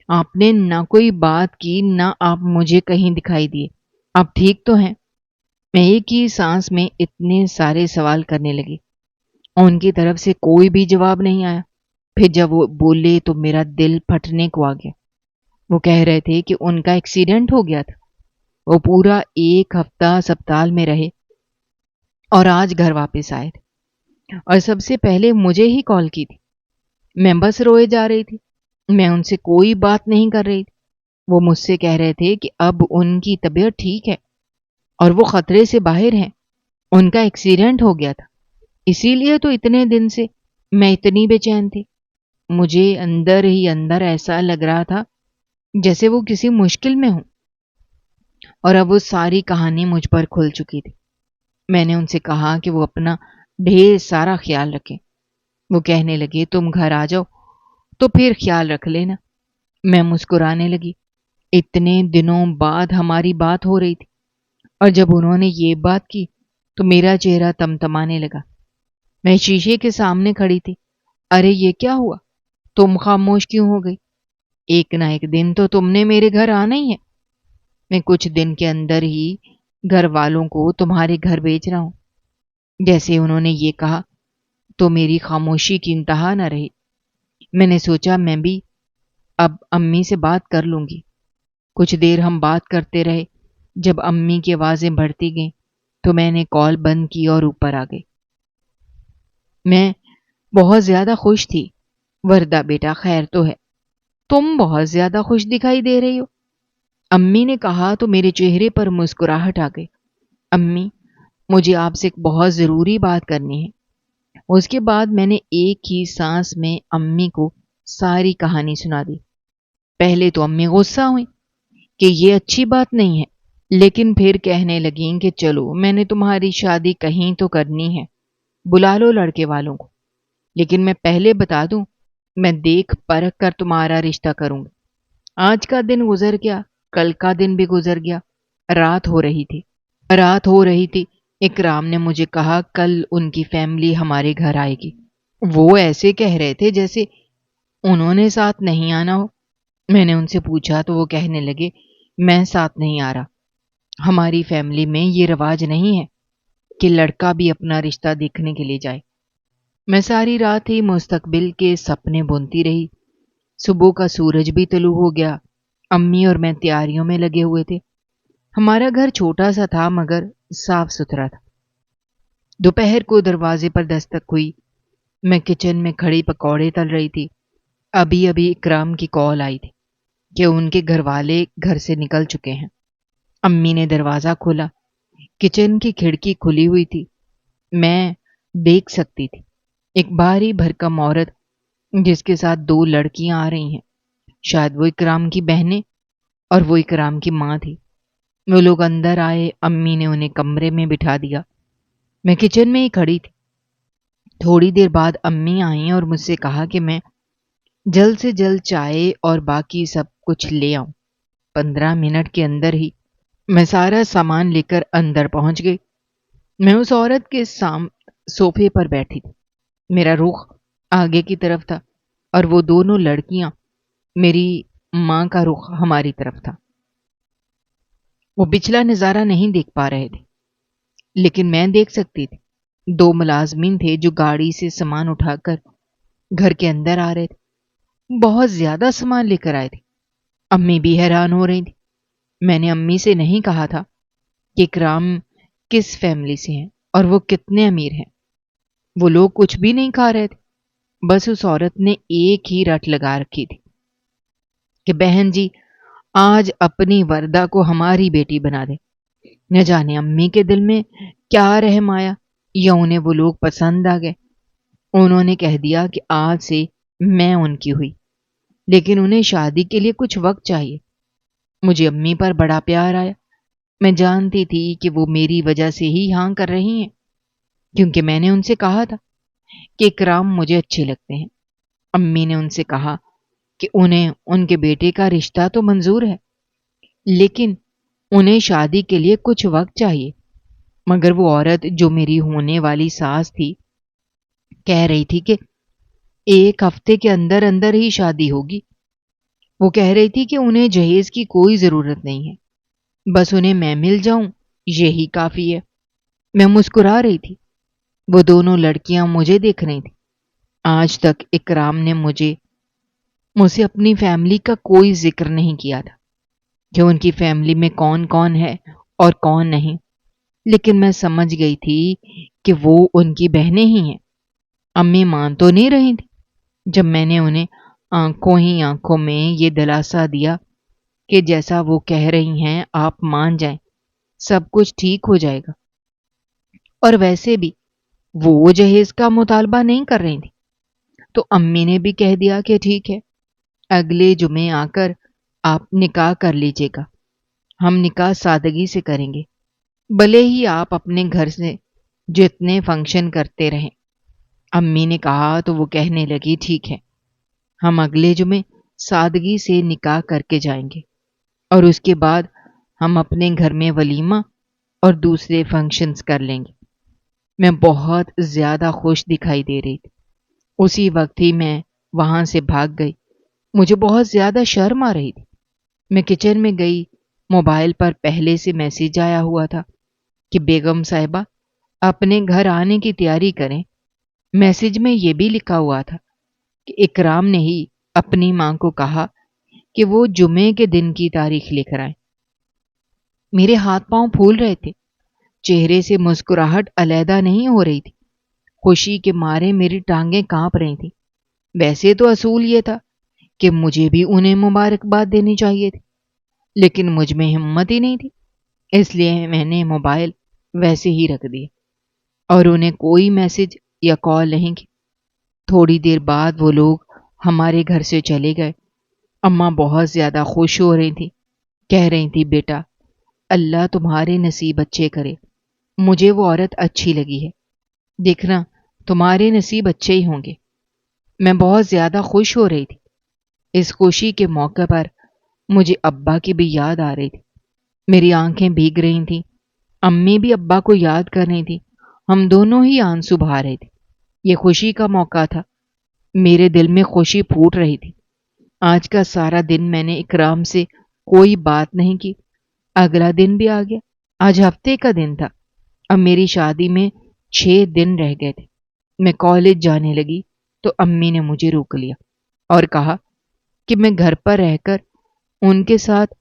آپ نے نہ کوئی بات کی، نہ آپ مجھے کہیں دکھائی دیے۔ آپ ٹھیک تو ہیں؟ میں ایک ہی سانس میں اتنے سارے سوال کرنے لگی۔ ان کی طرف سے کوئی بھی جواب نہیں آیا۔ پھر جب وہ بولے تو میرا دل پھٹنے کو آ گیا۔ وہ کہہ رہے تھے کہ ان کا ایکسیڈنٹ ہو گیا تھا۔ وہ پورا 1 ہفتہ ہسپتال میں رہے اور آج گھر واپس آئے تھے، اور سب سے پہلے مجھے ہی کال کی تھی۔ میں بس روئے جا رہی تھی۔ میں ان سے کوئی بات نہیں کر رہی تھی۔ وہ مجھ سے کہہ رہے تھے کہ اب ان کی طبیعت ٹھیک ہے اور وہ خطرے سے باہر ہیں۔ ان کا ایکسیڈنٹ ہو گیا تھا، اسی لیے تو اتنے دن سے میں اتنی بے چین تھی۔ مجھے اندر ہی اندر ایسا لگ رہا تھا جیسے وہ کسی مشکل میں ہوں، اور اب وہ ساری کہانی مجھ پر کھل چکی تھی۔ میں نے ان سے کہا کہ وہ اپنا ڈھیر سارا خیال رکھیں۔ وہ کہنے لگے، تم گھر آ جاؤ تو پھر خیال رکھ لینا۔ میں مسکرانے لگی۔ اتنے دنوں بعد ہماری بات ہو رہی تھی، اور جب انہوں نے یہ بات کی تو میرا چہرہ تمتمانے لگا۔ میں شیشے کے سامنے کھڑی تھی۔ ارے یہ کیا ہوا؟ تم خاموش کیوں ہو گئی؟ ایک نہ ایک دن تو تم نے میرے گھر آنا ہی ہے۔ میں کچھ دن کے اندر ہی گھر والوں کو تمہارے گھر بھیج رہا ہوں۔ جیسے انہوں نے یہ کہا تو میری خاموشی کی انتہا نہ رہی۔ میں نے سوچا میں بھی اب امی سے بات کر لوں گی۔ کچھ دیر ہم بات کرتے رہے۔ جب امی کی آوازیں بڑھتی گئیں تو میں نے کال بند کی اور اوپر آ گئی۔ میں بہت زیادہ خوش تھی۔ وردہ بیٹا خیر تو ہے؟ تم بہت زیادہ خوش دکھائی دے رہی ہو، امی نے کہا تو میرے چہرے پر مسکراہٹ آ گئی۔ امی، مجھے آپ سے ایک بہت ضروری بات کرنی ہے۔ اس کے بعد میں نے ایک ہی سانس میں امی کو ساری کہانی سنا دی۔ پہلے تو امی غصہ ہوئی کہ یہ اچھی بات نہیں ہے، لیکن پھر کہنے لگیں کہ چلو، میں نے تمہاری شادی کہیں تو کرنی ہے، بلا لو لڑکے والوں کو، لیکن میں پہلے بتا دوں، میں دیکھ پرکھ کر تمہارا رشتہ کروں گی۔ آج کا دن گزر گیا، کل کا دن بھی گزر گیا۔ رات ہو رہی تھی۔ اکرام نے مجھے کہا کل ان کی فیملی ہمارے گھر آئے گی۔ وہ ایسے کہہ رہے تھے جیسے انہوں نے ساتھ نہیں آنا ہو۔ میں نے ان سے پوچھا تو وہ کہنے لگے، میں ساتھ نہیں آ رہا۔ ہماری فیملی میں یہ رواج نہیں ہے کہ لڑکا بھی اپنا رشتہ دیکھنے کے لیے جائے۔ میں ساری رات ہی مستقبل کے سپنے بنتی رہی۔ صبح کا سورج بھی طلوع ہو گیا۔ امی اور میں تیاریوں میں لگے ہوئے تھے۔ ہمارا گھر چھوٹا سا تھا مگر صاف ستھرا تھا۔ دوپہر کو دروازے پر دستک ہوئی۔ میں کچن میں کھڑی پکوڑے تل رہی تھی۔ ابھی اکرام کی کال آئی تھی کہ ان کے گھر والے گھر سے نکل چکے ہیں۔ امی نے دروازہ کھولا۔ کچن کی کھڑکی کھلی ہوئی تھی۔ میں دیکھ سکتی تھی ایک بھاری بھرکم عورت جس کے ساتھ 2 لڑکیاں آ رہی ہیں۔ شاید وہ اکرام کی بہنیں اور وہ اکرام کی ماں تھی۔ وہ لوگ اندر آئے۔ امی نے انہیں کمرے میں بٹھا دیا۔ میں کچن میں ہی کھڑی تھی۔ تھوڑی دیر بعد امی آئیں اور مجھ سے کہا کہ میں جلد سے جلد چائے اور باقی سب کچھ لے آؤں۔ 15 منٹ کے اندر ہی میں سارا سامان لے کر اندر پہنچ گئی۔ میں اس عورت کے صوفے پر بیٹھی تھی۔ میرا رخ آگے کی طرف تھا اور وہ دونوں لڑکیاں، میری ماں کا رخ ہماری طرف تھا۔ وہ پچھلا نظارہ نہیں دیکھ پا رہے تھے، لیکن میں دیکھ سکتی تھی۔ 2 ملازمین تھے جو گاڑی سے سامان اٹھا کر گھر کے اندر آ رہے تھے۔ بہت زیادہ سامان لے کر آئے تھے۔ امی بھی حیران ہو رہی تھی۔ میں نے امی سے نہیں کہا تھا کہ اکرام کس فیملی سے ہیں اور وہ کتنے امیر ہیں۔ وہ لوگ کچھ بھی نہیں کھا رہے تھے، بس اس عورت نے ایک ہی رٹ لگا رکھی تھی کہ بہن جی آج اپنی وردہ کو ہماری بیٹی بنا دے۔ نہ جانے امی کے دل میں کیا رحم آیا یا انہیں وہ لوگ پسند آ گئے۔ انہوں نے کہہ دیا کہ آج سے میں ان کی ہوئی، لیکن انہیں شادی کے لیے کچھ وقت چاہیے۔ مجھے امی پر بڑا پیار آیا۔ میں جانتی تھی کہ وہ میری وجہ سے ہی ہاں کر رہی ہیں، کیونکہ میں نے ان سے کہا تھا کہ اکرام مجھے اچھے لگتے ہیں۔ امی نے ان سے کہا کہ انہیں ان کے بیٹے کا رشتہ تو منظور ہے، لیکن انہیں شادی کے لیے کچھ وقت چاہیے۔ مگر وہ عورت جو میری ہونے والی ساس تھی کہہ رہی تھی کہ 1 ہفتے کے اندر اندر ہی شادی ہوگی۔ وہ کہہ رہی تھی کہ انہیں جہیز کی کوئی ضرورت نہیں ہے، بس انہیں میں مل جاؤں یہی کافی ہے۔ میں مسکرا رہی تھی۔ وہ دونوں لڑکیاں مجھے دیکھ رہی تھیں۔ آج تک اکرام نے مجھ سے اپنی فیملی کا کوئی ذکر نہیں کیا تھا کہ ان کی فیملی میں کون کون ہے اور کون نہیں، لیکن میں سمجھ گئی تھی کہ وہ ان کی بہنیں ہی ہیں۔ امی مان تو نہیں رہی تھی جب میں نے انہیں آنکھوں ہی آنکھوں میں یہ دلاسا دیا کہ جیسا وہ کہہ رہی ہیں آپ مان جائیں، سب کچھ ٹھیک ہو جائے گا۔ اور ویسے بھی وہ جہیز کا مطالبہ نہیں کر رہی تھی، تو امی نے بھی کہہ دیا کہ ٹھیک ہے، اگلے جمعے آ کر آپ نکاح کر لیجیے گا، ہم نکاح سادگی سے کریں گے، بھلے ہی آپ اپنے گھر سے جتنے فنکشن کرتے رہیں۔ امی نے کہا تو وہ کہنے لگی ٹھیک ہے، ہم اگلے جمعے سادگی سے نکاح کر کے جائیں گے، اور اس کے بعد ہم اپنے گھر میں ولیمہ اور دوسرے فنکشنز کر لیں گے۔ میں بہت زیادہ خوش دکھائی دے رہی تھی۔ اسی وقت ہی میں وہاں سے بھاگ گئی۔ مجھے بہت زیادہ شرم آ رہی تھی۔ میں کچن میں گئی، موبائل پر پہلے سے میسیج آیا ہوا تھا کہ بیگم صاحبہ اپنے گھر آنے کی تیاری کریں۔ میسیج میں یہ بھی لکھا ہوا تھا کہ اکرام نے ہی اپنی ماں کو کہا کہ وہ جمعے کے دن کی تاریخ لے کر آئیں۔ میرے ہاتھ پاؤں پھول رہے تھے، چہرے سے مسکراہٹ علیحدہ نہیں ہو رہی تھی۔ خوشی کے مارے میری ٹانگیں کانپ رہی تھیں۔ ویسے تو اصول یہ تھا کہ مجھے بھی انہیں مبارکباد دینی چاہیے تھی، لیکن مجھ میں ہمت ہی نہیں تھی، اس لیے میں نے موبائل ویسے ہی رکھ دیا اور انہیں کوئی میسج یا کال نہیں کی۔ تھوڑی دیر بعد وہ لوگ ہمارے گھر سے چلے گئے۔ اماں بہت زیادہ خوش ہو رہی تھی، کہہ رہی تھی بیٹا اللہ تمہارے نصیب اچھے کرے، مجھے وہ عورت اچھی لگی ہے، دیکھنا تمہارے نصیب اچھے ہی ہوں گے۔ میں بہت زیادہ خوش ہو رہی تھی۔ اس خوشی کے موقع پر مجھے ابا کی بھی یاد آ رہی تھی۔ میری آنکھیں بھیگ رہی تھیں، امی بھی ابا کو یاد کر رہی تھی، ہم دونوں ہی آنسو بہا رہے تھے۔ یہ خوشی کا موقع تھا، میرے دل میں خوشی پھوٹ رہی تھی۔ آج کا سارا دن میں نے اکرام سے کوئی بات نہیں کی۔ اگلا دن بھی آ گیا، آج ہفتے کا دن تھا۔ اب میری شادی میں 6 دن رہ گئے تھے۔ میں کالج جانے لگی تو امی نے مجھے روک لیا اور کہا کہ میں گھر پر رہ کر ان کے ساتھ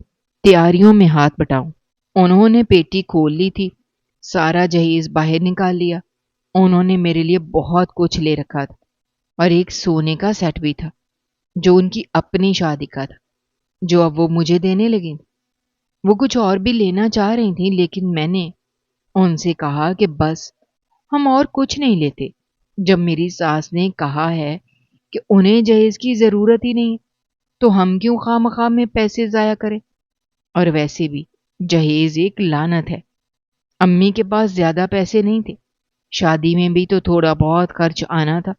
تیاریوں میں ہاتھ بٹاؤں۔ انہوں نے پیٹی کھول لی تھی، سارا جہیز باہر نکال لیا۔ انہوں نے میرے لیے بہت کچھ لے رکھا تھا اور ایک سونے کا سیٹ بھی تھا جو ان کی اپنی شادی کا تھا، جو اب وہ مجھے دینے لگی۔ وہ کچھ اور بھی لینا چاہ رہی تھیں، لیکن میں نے ان سے کہا کہ بس ہم اور کچھ نہیں لیتے۔ جب میری ساس نے کہا ہے کہ انہیں جہیز کی ضرورت ہی نہیں تو ہم کیوں خواہ مخواہ میں پیسے ضائع کریں؟ اور ویسے بھی جہیز ایک لعنت ہے۔ امی کے پاس زیادہ پیسے نہیں تھے، شادی میں بھی تو تھوڑا بہت خرچ آنا تھا۔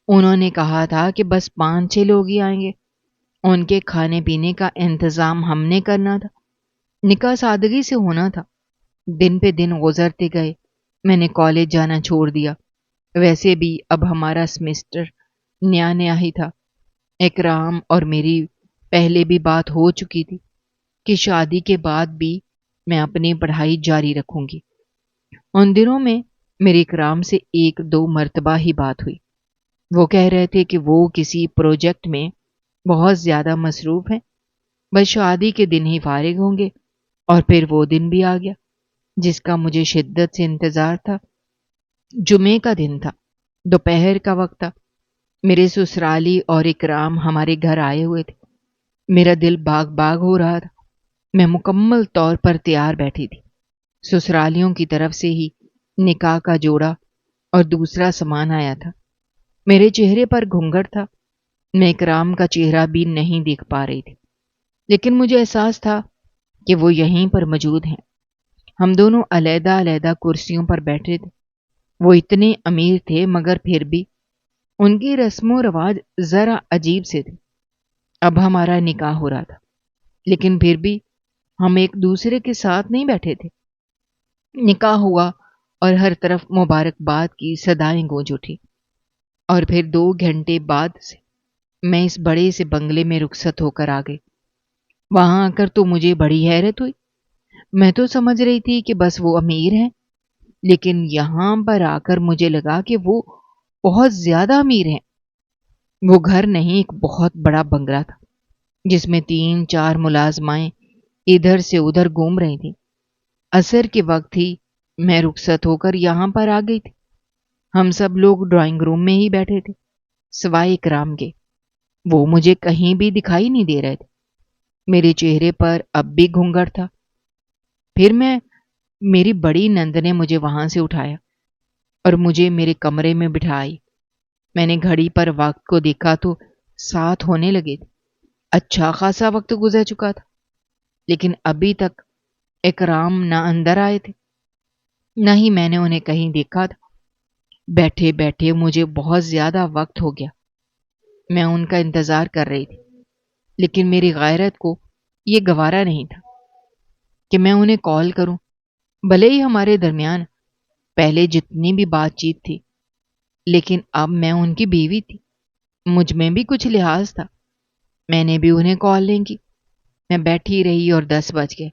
انہوں نے کہا تھا کہ بس 5-6 لوگ ہی آئیں گے، ان کے کھانے پینے کا انتظام ہم نے کرنا تھا۔ نکاح سادگی سے ہونا تھا۔ دن پہ دن گزرتے گئے، میں نے کالج جانا چھوڑ دیا۔ ویسے بھی اب ہمارا سمسٹر نیا نیا ہی تھا۔ اکرام اور میری پہلے بھی بات ہو چکی تھی کہ شادی کے بعد بھی میں اپنی پڑھائی جاری رکھوں گی۔ ان دنوں میں میری اکرام سے 1-2 مرتبہ ہی بات ہوئی۔ وہ کہہ رہے تھے کہ وہ کسی پروجیکٹ میں بہت زیادہ مصروف ہیں، بس شادی کے دن ہی فارغ ہوں گے، اور پھر وہ دن بھی آ گیا جس کا مجھے شدت سے انتظار تھا۔ جمعے کا دن تھا، دوپہر کا وقت تھا۔ میرے سسرالی اور اکرام ہمارے گھر آئے ہوئے تھے۔ میرا دل باغ باغ ہو رہا تھا۔ میں مکمل طور پر تیار بیٹھی تھی۔ سسرالیوں کی طرف سے ہی نکاح کا جوڑا اور دوسرا سامان آیا تھا۔ میرے چہرے پر گھونگھٹ تھا، میں اکرام کا چہرہ بھی نہیں دیکھ پا رہی تھی، لیکن مجھے احساس تھا کہ وہ یہیں پر موجود ہیں۔ ہم دونوں علیحدہ علیحدہ کرسیوں پر بیٹھے تھے۔ وہ اتنے امیر تھے مگر پھر بھی ان کی رسم و رواج ذرا عجیب سے تھے۔ اب ہمارا نکاح ہو رہا تھا، لیکن پھر بھی ہم ایک دوسرے کے ساتھ نہیں بیٹھے تھے۔ نکاح ہوا اور ہر طرف مبارکباد کی صدائیں گونج اٹھی، اور پھر 2 گھنٹے بعد سے میں اس بڑے سے بنگلے میں رخصت ہو کر آ گئی۔ وہاں آ کر تو مجھے بڑی حیرت ہوئی۔ میں تو سمجھ رہی تھی کہ بس وہ امیر ہیں، لیکن یہاں پر آ کر مجھے لگا کہ وہ بہت زیادہ امیر ہیں۔ وہ گھر نہیں، ایک بہت بڑا بنگلہ تھا جس میں 3-4 ملازمائیں ادھر سے ادھر گھوم رہی تھیں۔ عصر کے وقت ہی میں رخصت ہو کر یہاں پر آ گئی تھی۔ ہم سب لوگ ڈرائنگ روم میں ہی بیٹھے تھے سوائے اکرام کے۔ وہ مجھے کہیں بھی دکھائی نہیں دے رہے تھے۔ میرے چہرے پر اب بھی گھونگھٹ تھا۔ پھر میری بڑی نند نے مجھے وہاں سے اٹھایا اور مجھے میرے کمرے میں بٹھائی۔ میں نے گھڑی پر وقت کو دیکھا تو 7 ہونے لگے تھے۔ اچھا خاصا وقت گزر چکا تھا، لیکن ابھی تک اکرام نہ اندر آئے تھے، نہ ہی میں نے انہیں کہیں دیکھا تھا۔ بیٹھے بیٹھے مجھے بہت زیادہ وقت ہو گیا۔ میں ان کا انتظار کر رہی تھی، لیکن میری غیرت کو یہ گوارا نہیں تھا کہ میں انہیں کال کروں۔ بھلے ہی ہمارے درمیان پہلے جتنی بھی بات چیت تھی، لیکن اب میں ان کی بیوی تھی، مجھ میں بھی کچھ لحاظ تھا۔ میں نے بھی انہیں کال نہیں کی۔ میں بیٹھی رہی اور 10 بج گئے۔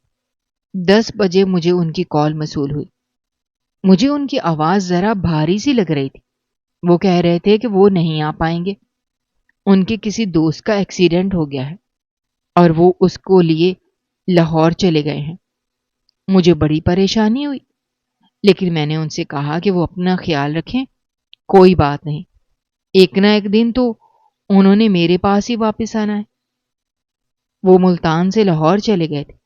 10 بجے مجھے ان کی کال موصول ہوئی۔ مجھے ان کی آواز ذرا بھاری سی لگ رہی تھی۔ وہ کہہ رہے تھے کہ وہ نہیں آ پائیں گے، ان کے کسی دوست کا ایکسیڈنٹ ہو گیا ہے اور وہ اس کو لیے لاہور چلے گئے ہیں۔ مجھے بڑی پریشانی ہوئی، لیکن میں نے ان سے کہا کہ وہ اپنا خیال رکھیں، کوئی بات نہیں، ایک نہ ایک دن تو انہوں نے میرے پاس ہی واپس آنا ہے۔ وہ ملتان سے لاہور چلے گئے تھے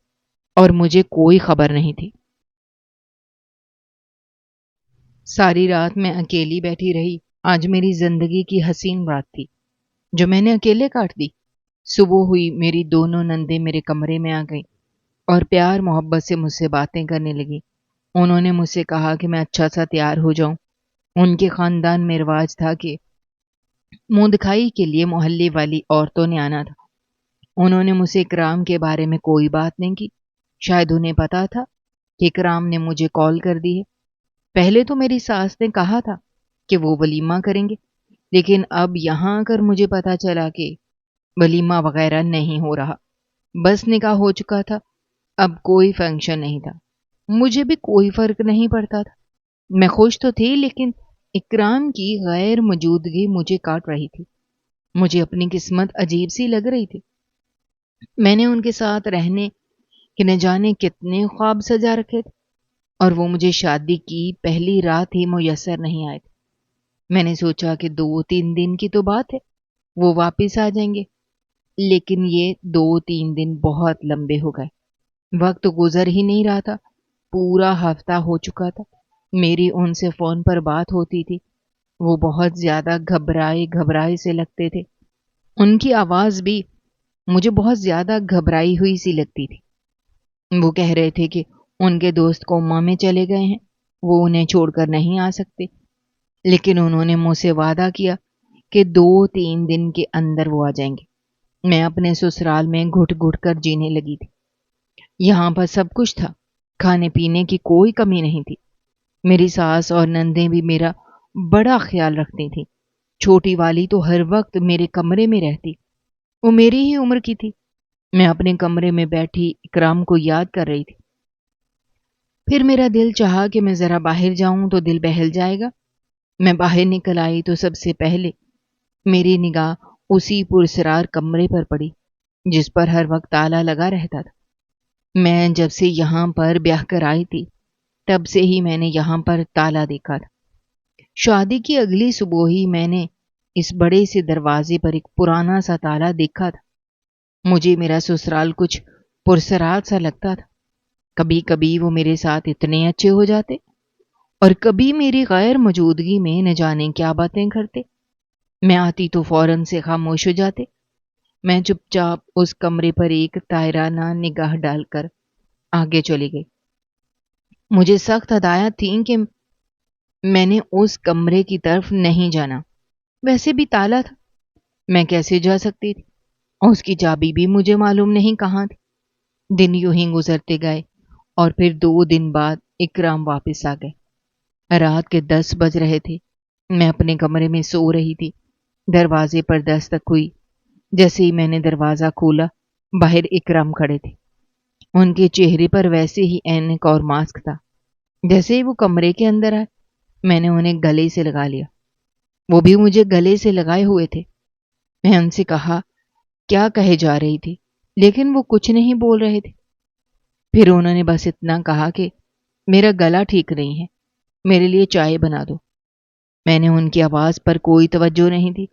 اور مجھے کوئی خبر نہیں تھی۔ ساری رات میں اکیلی بیٹھی رہی۔ آج میری زندگی کی حسین رات تھی جو میں نے اکیلے کاٹ دی۔ صبح ہوئی، میری دونوں نندیں میرے کمرے میں آ گئیں اور پیار محبت سے مجھ سے باتیں کرنے لگی۔ انہوں نے مجھ سے کہا کہ میں اچھا سا تیار ہو جاؤں۔ ان کے خاندان میں رواج تھا کہ منہ دکھائی کے لیے محلے والی عورتوں نے آنا تھا۔ انہوں نے مجھ سے اکرام کے بارے میں کوئی بات نہیں کی۔ شاید انہیں پتا تھا کہ اکرام نے مجھے کال کر دی ہے۔ پہلے تو میری ساس نے کہا تھا کہ وہ ولیمہ کریں گے، لیکن اب یہاں آ کر مجھے پتا چلا کہ ولیمہ وغیرہ نہیں ہو رہا، بس نکاح ہو چکا تھا، اب کوئی فنکشن نہیں تھا۔ مجھے بھی کوئی فرق نہیں پڑتا تھا۔ میں خوش تو تھی، لیکن اکرام کی غیر موجودگی مجھے کاٹ رہی تھی۔ مجھے اپنی قسمت عجیب سی لگ رہی تھی۔ میں نے ان کے ساتھ رہنے کہ نہ جانے کتنے خواب سجا رکھے تھے، اور وہ مجھے شادی کی پہلی رات ہی میسر نہیں آئے تھے۔ میں نے سوچا کہ 2-3 دن کی تو بات ہے، وہ واپس آ جائیں گے، لیکن یہ 2-3 دن بہت لمبے ہو گئے۔ وقت گزر ہی نہیں رہا تھا، پورا ہفتہ ہو چکا تھا۔ میری ان سے فون پر بات ہوتی تھی، وہ بہت زیادہ گھبرائے سے لگتے تھے۔ ان کی آواز بھی مجھے بہت زیادہ گھبرائی ہوئی سی لگتی تھی۔ وہ کہہ رہے تھے کہ ان کے دوست کوما میں چلے گئے ہیں، وہ انہیں چھوڑ کر نہیں آ سکتے، لیکن انہوں نے مجھ سے وعدہ کیا کہ 2-3 دن کے اندر وہ آ جائیں گے۔ میں اپنے سسرال میں گھٹ گھٹ کر جینے لگی تھی۔ یہاں پر سب کچھ تھا، کھانے پینے کی کوئی کمی نہیں تھی۔ میری ساس اور نندیں بھی میرا بڑا خیال رکھتی تھیں۔ چھوٹی والی تو ہر وقت میرے کمرے میں رہتی، وہ میری ہی عمر کی تھی۔ میں اپنے کمرے میں بیٹھی اکرام کو یاد کر رہی تھی۔ پھر میرا دل چاہا کہ میں ذرا باہر جاؤں تو دل بہل جائے گا۔ میں باہر نکل آئی تو سب سے پہلے میری نگاہ اسی پرسرار کمرے پر پڑی جس پر ہر وقت تالا لگا رہتا تھا۔ میں جب سے یہاں پر بیاہ کر آئی تھی، تب سے ہی میں نے یہاں پر تالا دیکھا تھا۔ شادی کی اگلی صبح ہی میں نے اس بڑے سے دروازے پر ایک پرانا سا تالا دیکھا تھا۔ مجھے میرا سسرال کچھ پرسرار سا لگتا تھا۔ کبھی کبھی وہ میرے ساتھ اتنے اچھے ہو جاتے اور کبھی میری غیر موجودگی میں نہ جانے کیا باتیں کرتے۔ میں آتی تو فوراً سے خاموش ہو جاتے۔ میں چپ چاپ اس کمرے پر ایک طائرانہ نگاہ ڈال کر آگے چلی گئی۔ مجھے سخت ہدایت تھیں کہ میں نے اس کمرے کی طرف نہیں جانا، ویسے بھی تالا تھا، میں کیسے جا سکتی تھی؟ اس کی چابی بھی مجھے معلوم نہیں کہاں تھی۔ دن یوں ہی گزرتے گئے اور پھر 2 دن بعد اکرام واپس آ گئے۔ رات کے 10 بج رہے تھے۔ میں اپنے کمرے میں سو رہی تھی۔ دروازے پر دستک ہوئی۔ جیسے ہی میں نے دروازہ کھولا، باہر اکرام کھڑے تھے۔ ان کے چہرے پر ویسے ہی اینک اور ماسک تھا۔ جیسے ہی وہ کمرے کے اندر آئے، میں نے انہیں گلے سے لگا لیا۔ وہ بھی مجھے گلے سے لگائے ہوئے تھے۔ میں ان سے کہا کیا کہے جا رہی تھی، لیکن وہ کچھ نہیں بول رہے تھے۔ پھر انہوں نے بس اتنا کہا کہ میرا گلا ٹھیک نہیں ہے، میرے لیے چائے بنا دو۔ میں نے ان کی آواز پر کوئی توجہ نہیں دی۔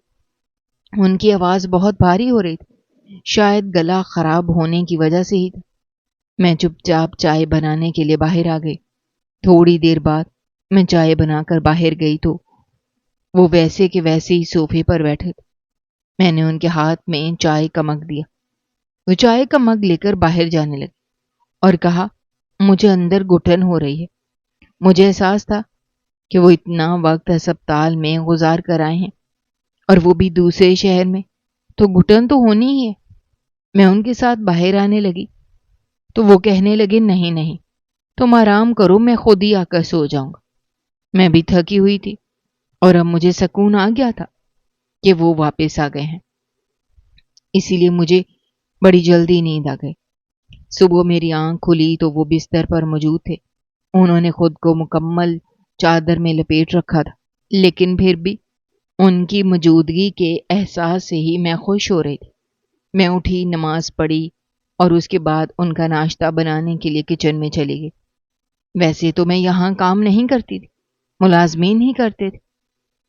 ان کی آواز بہت بھاری ہو رہی تھی، شاید گلا خراب ہونے کی وجہ سے ہی تھا۔ میں چپ چاپ چائے بنانے کے لیے باہر آ گئی۔ تھوڑی دیر بعد میں چائے بنا کر باہر گئی تو وہ ویسے کے ویسے ہی صوفے پر بیٹھے تھے۔ میں نے ان کے ہاتھ میں چائے کا مگ دیا۔ وہ چائے کا مگ لے کر باہر جانے لگے اور کہا مجھے اندر گھٹن ہو رہی ہے۔ مجھے احساس تھا کہ وہ اتنا وقت ہسپتال میں گزار کر آئے ہیں اور وہ بھی دوسرے شہر میں، تو گھٹن تو ہونی ہی ہے۔ میں ان کے ساتھ باہر آنے لگی تو وہ کہنے لگے نہیں نہیں، تم آرام کرو، میں خود ہی آ کر سو جاؤں گا۔ میں بھی تھکی ہوئی تھی اور اب مجھے سکون آ گیا تھا کہ وہ واپس آ گئے ہیں، اسی لیے مجھے بڑی جلدی نیند آ گئی۔ صبح میری آنکھ کھلی تو وہ بستر پر موجود تھے۔ انہوں نے خود کو مکمل چادر میں لپیٹ رکھا تھا، لیکن پھر بھی ان کی موجودگی کے احساس سے ہی میں خوش ہو رہی تھی۔ میں اٹھی، نماز پڑھی اور اس کے بعد ان کا ناشتہ بنانے کے لیے کچن میں چلی گئی۔ ویسے تو میں یہاں کام نہیں کرتی تھی، ملازمین ہی کرتے تھے،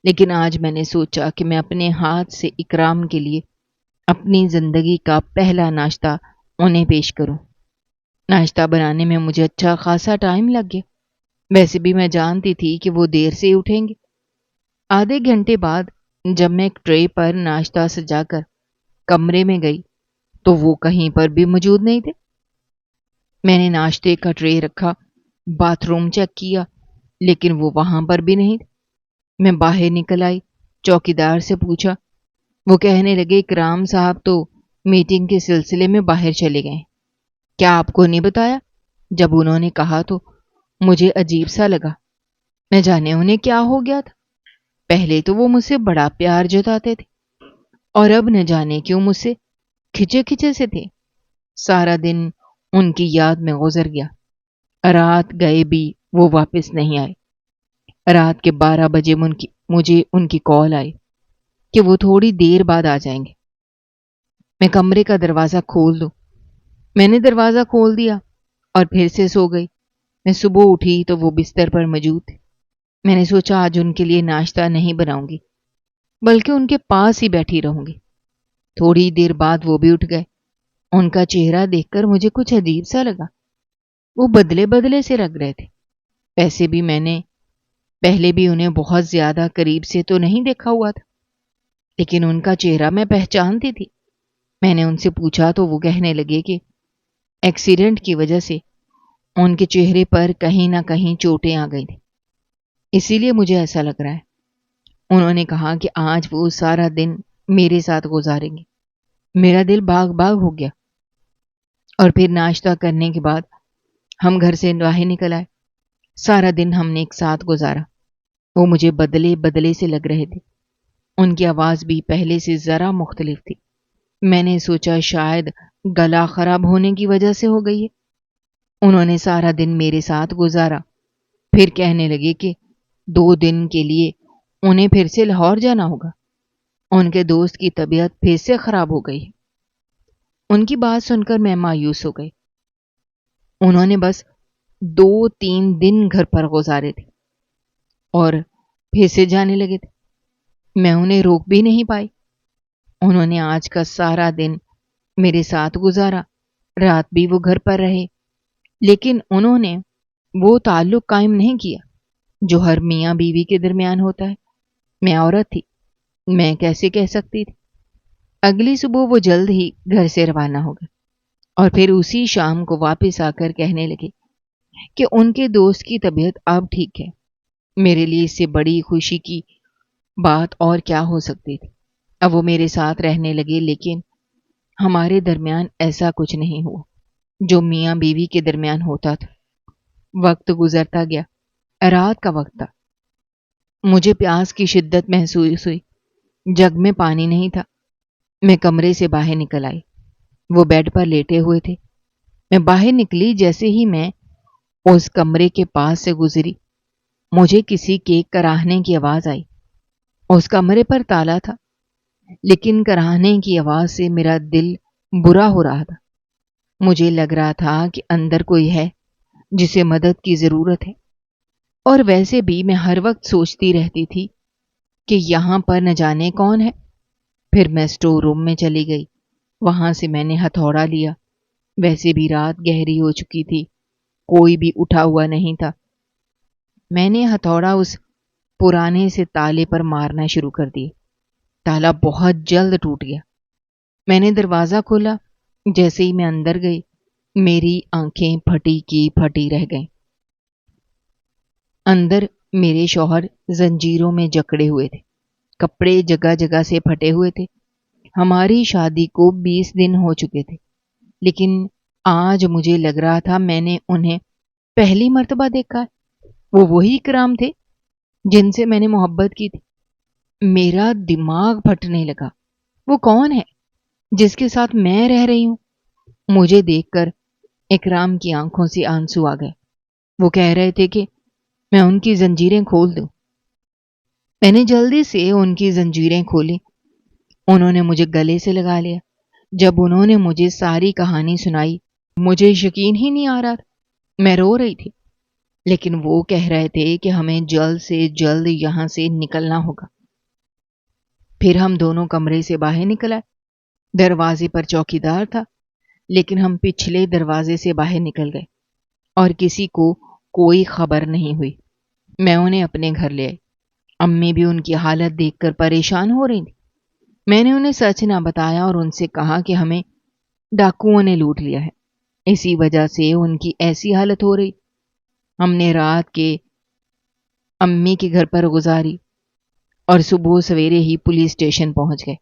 لیکن آج میں نے سوچا کہ میں اپنے ہاتھ سے اکرام کے لیے اپنی زندگی کا پہلا ناشتہ انہیں پیش کروں۔ ناشتہ بنانے میں مجھے اچھا خاصا ٹائم لگ گیا۔ ویسے بھی میں جانتی تھی کہ وہ دیر سے اٹھیں گے۔ آدھے گھنٹے بعد جب میں ایک ٹرے پر ناشتہ سجا کر کمرے میں گئی تو وہ کہیں پر بھی موجود نہیں تھے۔ میں نے ناشتے کا ٹرے رکھا، باتھ روم چیک کیا، لیکن وہ وہاں پر بھی نہیں تھے۔ میں باہر نکل آئی، چوکیدار سے پوچھا۔ وہ کہنے لگے اکرام صاحب تو میٹنگ کے سلسلے میں باہر چلے گئے۔ کیا آپ کو نہیں بتایا؟ جب انہوں نے کہا تو مجھے عجیب سا لگا، نہ جانے انہیں کیا ہو گیا تھا۔ پہلے تو وہ مجھ سے بڑا پیار جتاتے تھے اور اب نہ جانے کیوں مجھ سے کھچے کھچے سے تھے۔ سارا دن ان کی یاد میں گزر گیا۔ رات گئے بھی وہ واپس نہیں آئے۔ رات کے 12 بجے مجھے ان کی کال آئی کہ وہ تھوڑی دیر بعد آ جائیں گے۔ میں کمرے کا دروازہ کھول دوں۔ میں نے دروازہ کھول دیا اور پھر سے سو گئی۔ میں صبح اٹھی تو وہ بستر پر موجود تھے۔ میں نے سوچا آج ان کے لیے ناشتہ نہیں بناؤں گی، بلکہ ان کے پاس ہی بیٹھی رہوں گی۔ تھوڑی دیر بعد وہ بھی اٹھ گئے۔ ان کا چہرہ دیکھ کر مجھے کچھ عجیب سا لگا۔ وہ بدلے بدلے سے لگ رہے تھے۔ ویسے بھی میں نے پہلے بھی انہیں بہت زیادہ قریب سے تو نہیں دیکھا ہوا تھا، لیکن ان کا چہرہ میں پہچانتی تھی۔ میں نے ان سے پوچھا تو وہ کہنے لگے کہ ایکسیڈنٹ کی وجہ سے ان کے چہرے پر کہیں نہ کہیں چوٹیں آ گئی تھیں، اسی لیے مجھے ایسا لگ رہا ہے۔ انہوں نے کہا کہ آج وہ سارا دن میرے ساتھ گزاریں گے۔ میرا دل باغ باغ ہو گیا اور پھر ناشتہ کرنے کے بعد ہم گھر سے باہر نکل آئے۔ سارا دن ہم نے ایک ساتھ گزارا۔ وہ مجھے بدلے بدلے سے لگ رہے تھے۔ ان کی آواز بھی پہلے سے ذرا مختلف تھی۔ میں نے سوچا شاید گلا خراب ہونے کی وجہ سے ہو گئی ہے۔ انہوں نے سارا دن میرے ساتھ گزارا، پھر کہنے لگے کہ 2 دن کے لیے انہیں پھر سے لاہور جانا ہوگا۔ ان کے دوست کی طبیعت پھر سے خراب ہو گئی۔ ان کی بات سن کر میں مایوس ہو گئی۔ انہوں نے بس 2-3 دن گھر پر گزارے تھے اور پھر سے جانے لگے تھے۔ میں انہیں روک بھی نہیں پائی۔ انہوں نے آج کا سارا دن میرے ساتھ گزارا، رات بھی وہ گھر پر رہے، لیکن انہوں نے وہ تعلق قائم نہیں کیا۔ جو ہر میاں بیوی کے درمیان ہوتا ہے۔ میں عورت تھی، میں کیسے کہہ سکتی تھی؟ اگلی صبح وہ جلد ہی گھر سے روانہ ہو گئے اور پھر اسی شام کو واپس آ کر کہنے لگے کہ ان کے دوست کی طبیعت اب ٹھیک ہے۔ میرے لیے اس سے بڑی خوشی کی بات اور کیا ہو سکتی تھی؟ اب وہ میرے ساتھ رہنے لگے، لیکن ہمارے درمیان ایسا کچھ نہیں ہوا جو میاں بیوی کے درمیان ہوتا تھا۔ وقت گزرتا گیا، رات کا وقت تھا، مجھے پیاس کی شدت محسوس ہوئی، جگ میں پانی نہیں تھا۔ میں کمرے سے باہر نکل آئی، وہ بیڈ پر لیٹے ہوئے تھے۔ میں باہر نکلی، جیسے ہی میں اس کمرے کے پاس سے گزری مجھے کسی کے کراہنے کی آواز آئی۔ اس کمرے پر تالا تھا، لیکن کراہنے کی آواز سے میرا دل برا ہو رہا تھا۔ مجھے لگ رہا تھا کہ اندر کوئی ہے جسے مدد کی ضرورت ہے، اور ویسے بھی میں ہر وقت سوچتی رہتی تھی کہ یہاں پر نہ جانے کون ہے۔ پھر میں اسٹور روم میں چلی گئی، وہاں سے میں نے ہتھوڑا لیا۔ ویسے بھی رات گہری ہو چکی تھی، کوئی بھی اٹھا ہوا نہیں تھا۔ میں نے ہتھوڑا اس پرانے سے تالے پر مارنا شروع کر دیا۔ تالا بہت جلد ٹوٹ گیا۔ میں نے دروازہ کھولا، جیسے ہی میں اندر گئی میری آنکھیں پھٹی کی پھٹی رہ گئیں۔ اندر میرے شوہر زنجیروں میں جکڑے ہوئے تھے، کپڑے جگہ جگہ سے پھٹے ہوئے تھے۔ ہماری شادی کو 20 دن ہو چکے تھے، لیکن آج مجھے لگ رہا تھا میں نے انہیں پہلی مرتبہ دیکھا ہے۔ وہ وہی اکرام تھے جن سے میں نے محبت کی تھی۔ میرا دماغ پھٹنے لگا۔ وہ کون ہے جس کے ساتھ میں رہ رہی ہوں؟ مجھے دیکھ کر اکرام کی آنکھوں سے آنسو آ گئے۔ وہ کہہ رہے تھے کہ میں ان کی زنجیریں کھول دوں۔ میں نے جلدی سے ان کی زنجیریں کھولی۔ انہوں نے مجھے گلے سے لگا لیا۔ جب انہوں نے مجھے ساری کہانی سنائی مجھے یقین ہی نہیں آ رہا تھا۔ میں رو رہی تھی، لیکن وہ کہہ رہے تھے کہ ہمیں جلد سے جلد یہاں سے نکلنا ہوگا۔ پھر ہم دونوں کمرے سے باہر نکل آئے۔ دروازے پر چوکیدار تھا، لیکن ہم پچھلے دروازے سے باہر نکل گئے اور کسی کو کوئی خبر نہیں ہوئی۔ میں انہیں اپنے گھر لے آئی۔ امی بھی ان کی حالت دیکھ کر پریشان ہو رہی تھی۔ میں نے انہیں سچ نہ بتایا اور ان سے کہا کہ ہمیں ڈاکوؤں نے لوٹ لیا ہے، اسی وجہ سے ان کی ایسی حالت ہو رہی۔ ہم نے رات کے امی کے گھر پر گزاری اور صبح سویرے ہی پولیس اسٹیشن پہنچ گئے۔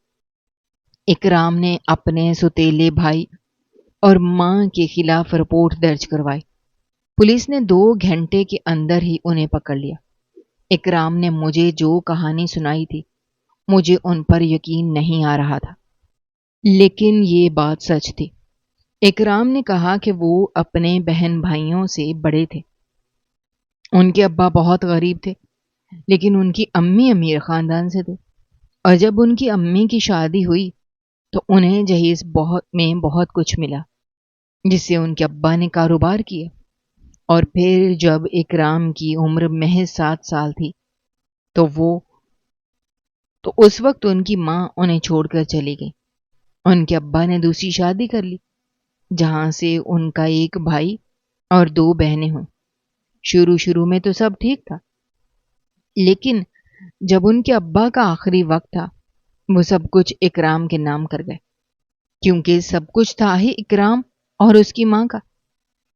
اکرام نے اپنے سوتیلے بھائی اور ماں کے خلاف رپورٹ درج کروائی۔ پولیس نے 2 گھنٹے کے اندر ہی انہیں پکڑ لیا۔ اکرام نے مجھے جو کہانی سنائی تھی مجھے ان پر یقین نہیں آ رہا تھا، لیکن یہ بات سچ تھی۔ اکرام نے کہا کہ وہ اپنے بہن بھائیوں سے بڑے تھے۔ ان کے ابا بہت غریب تھے، لیکن ان کی امی امیر خاندان سے تھے، اور جب ان کی امی کی شادی ہوئی تو انہیں جہیز میں بہت کچھ ملا، جس سے ان کے ابا نے کاروبار کیا۔ اور پھر جب اکرام کی عمر محض 7 سال تھی تو اس وقت ان کی ماں انہیں چھوڑ کر چلی گئی۔ ان کے ابا نے دوسری شادی کر لی، جہاں سے ان کا ایک بھائی اور 2 بہنیں ہوں۔ شروع میں تو سب ٹھیک تھا، لیکن جب ان کے ابا کا آخری وقت تھا وہ سب کچھ اکرام کے نام کر گئے، کیونکہ سب کچھ تھا ہی اکرام اور اس کی ماں کا۔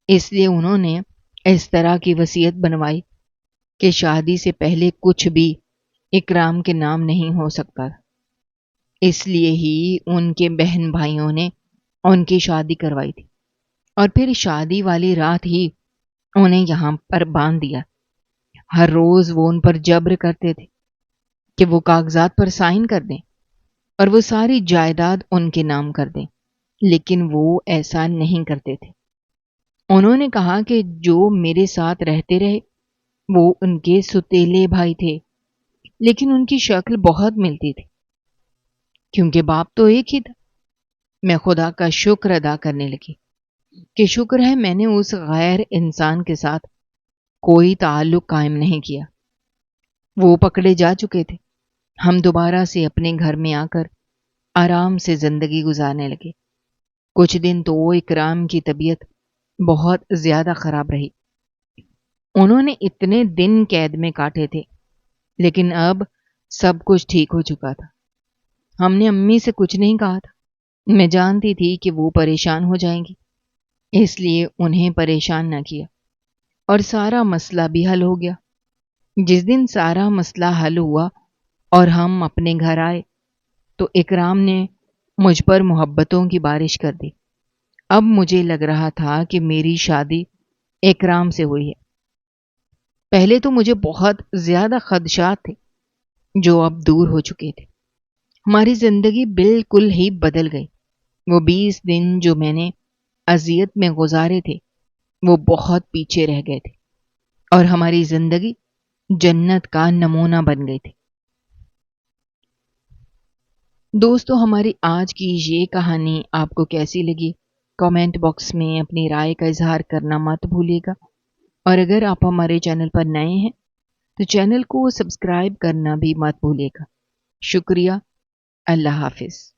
اس لیے انہوں نے اس طرح کی وصیت بنوائی کہ شادی سے پہلے کچھ بھی اکرام کے نام نہیں ہو سکتا۔ اس لیے ہی ان کے بہن بھائیوں نے ان کی شادی کروائی تھی، اور پھر شادی والی رات ہی انہیں یہاں پر باندھ دیا۔ ہر روز وہ ان پر جبر کرتے تھے کہ وہ کاغذات پر سائن کر دیں اور وہ ساری جائیداد ان کے نام کر دیں، لیکن وہ ایسا نہیں کرتے تھے۔ انہوں نے کہا کہ جو میرے ساتھ رہتے رہے وہ ان کے سوتیلے بھائی تھے، لیکن ان کی شکل بہت ملتی تھی، کیونکہ باپ تو ایک ہی تھا۔ میں خدا کا شکر ادا کرنے لگی کہ شکر ہے میں نے اس غیر انسان کے ساتھ کوئی تعلق قائم نہیں کیا۔ وہ پکڑے جا چکے تھے۔ ہم دوبارہ سے اپنے گھر میں آ کر آرام سے زندگی گزارنے لگے۔ کچھ دن تو اکرام کی طبیعت بہت زیادہ خراب رہی۔ انہوں نے اتنے دن قید میں کاٹے تھے، لیکن اب سب کچھ ٹھیک ہو چکا تھا۔ ہم نے امی سے کچھ نہیں کہا تھا، میں جانتی تھی کہ وہ پریشان ہو جائیں گی، اس لیے انہیں پریشان نہ کیا، اور سارا مسئلہ بھی حل ہو گیا۔ جس دن سارا مسئلہ حل ہوا اور ہم اپنے گھر آئے تو اکرام نے مجھ پر محبتوں کی بارش کر دی۔ اب مجھے لگ رہا تھا کہ میری شادی اکرام سے ہوئی ہے۔ پہلے تو مجھے بہت زیادہ خدشات تھے جو اب دور ہو چکے تھے۔ ہماری زندگی بالکل ہی بدل گئی۔ وہ 20 دن جو میں نے اذیت میں گزارے تھے وہ بہت پیچھے رہ گئے تھے، اور ہماری زندگی جنت کا نمونہ بن گئی تھی۔ دوستو، ہماری آج کی یہ کہانی آپ کو کیسی لگی؟ کامنٹ باکس میں اپنی رائے کا اظہار کرنا مت بھولیے گا، اور اگر آپ ہمارے چینل پر نئے ہیں تو چینل کو سبسکرائب کرنا بھی مت بھولیے گا۔ شکریہ۔ اللہ حافظ۔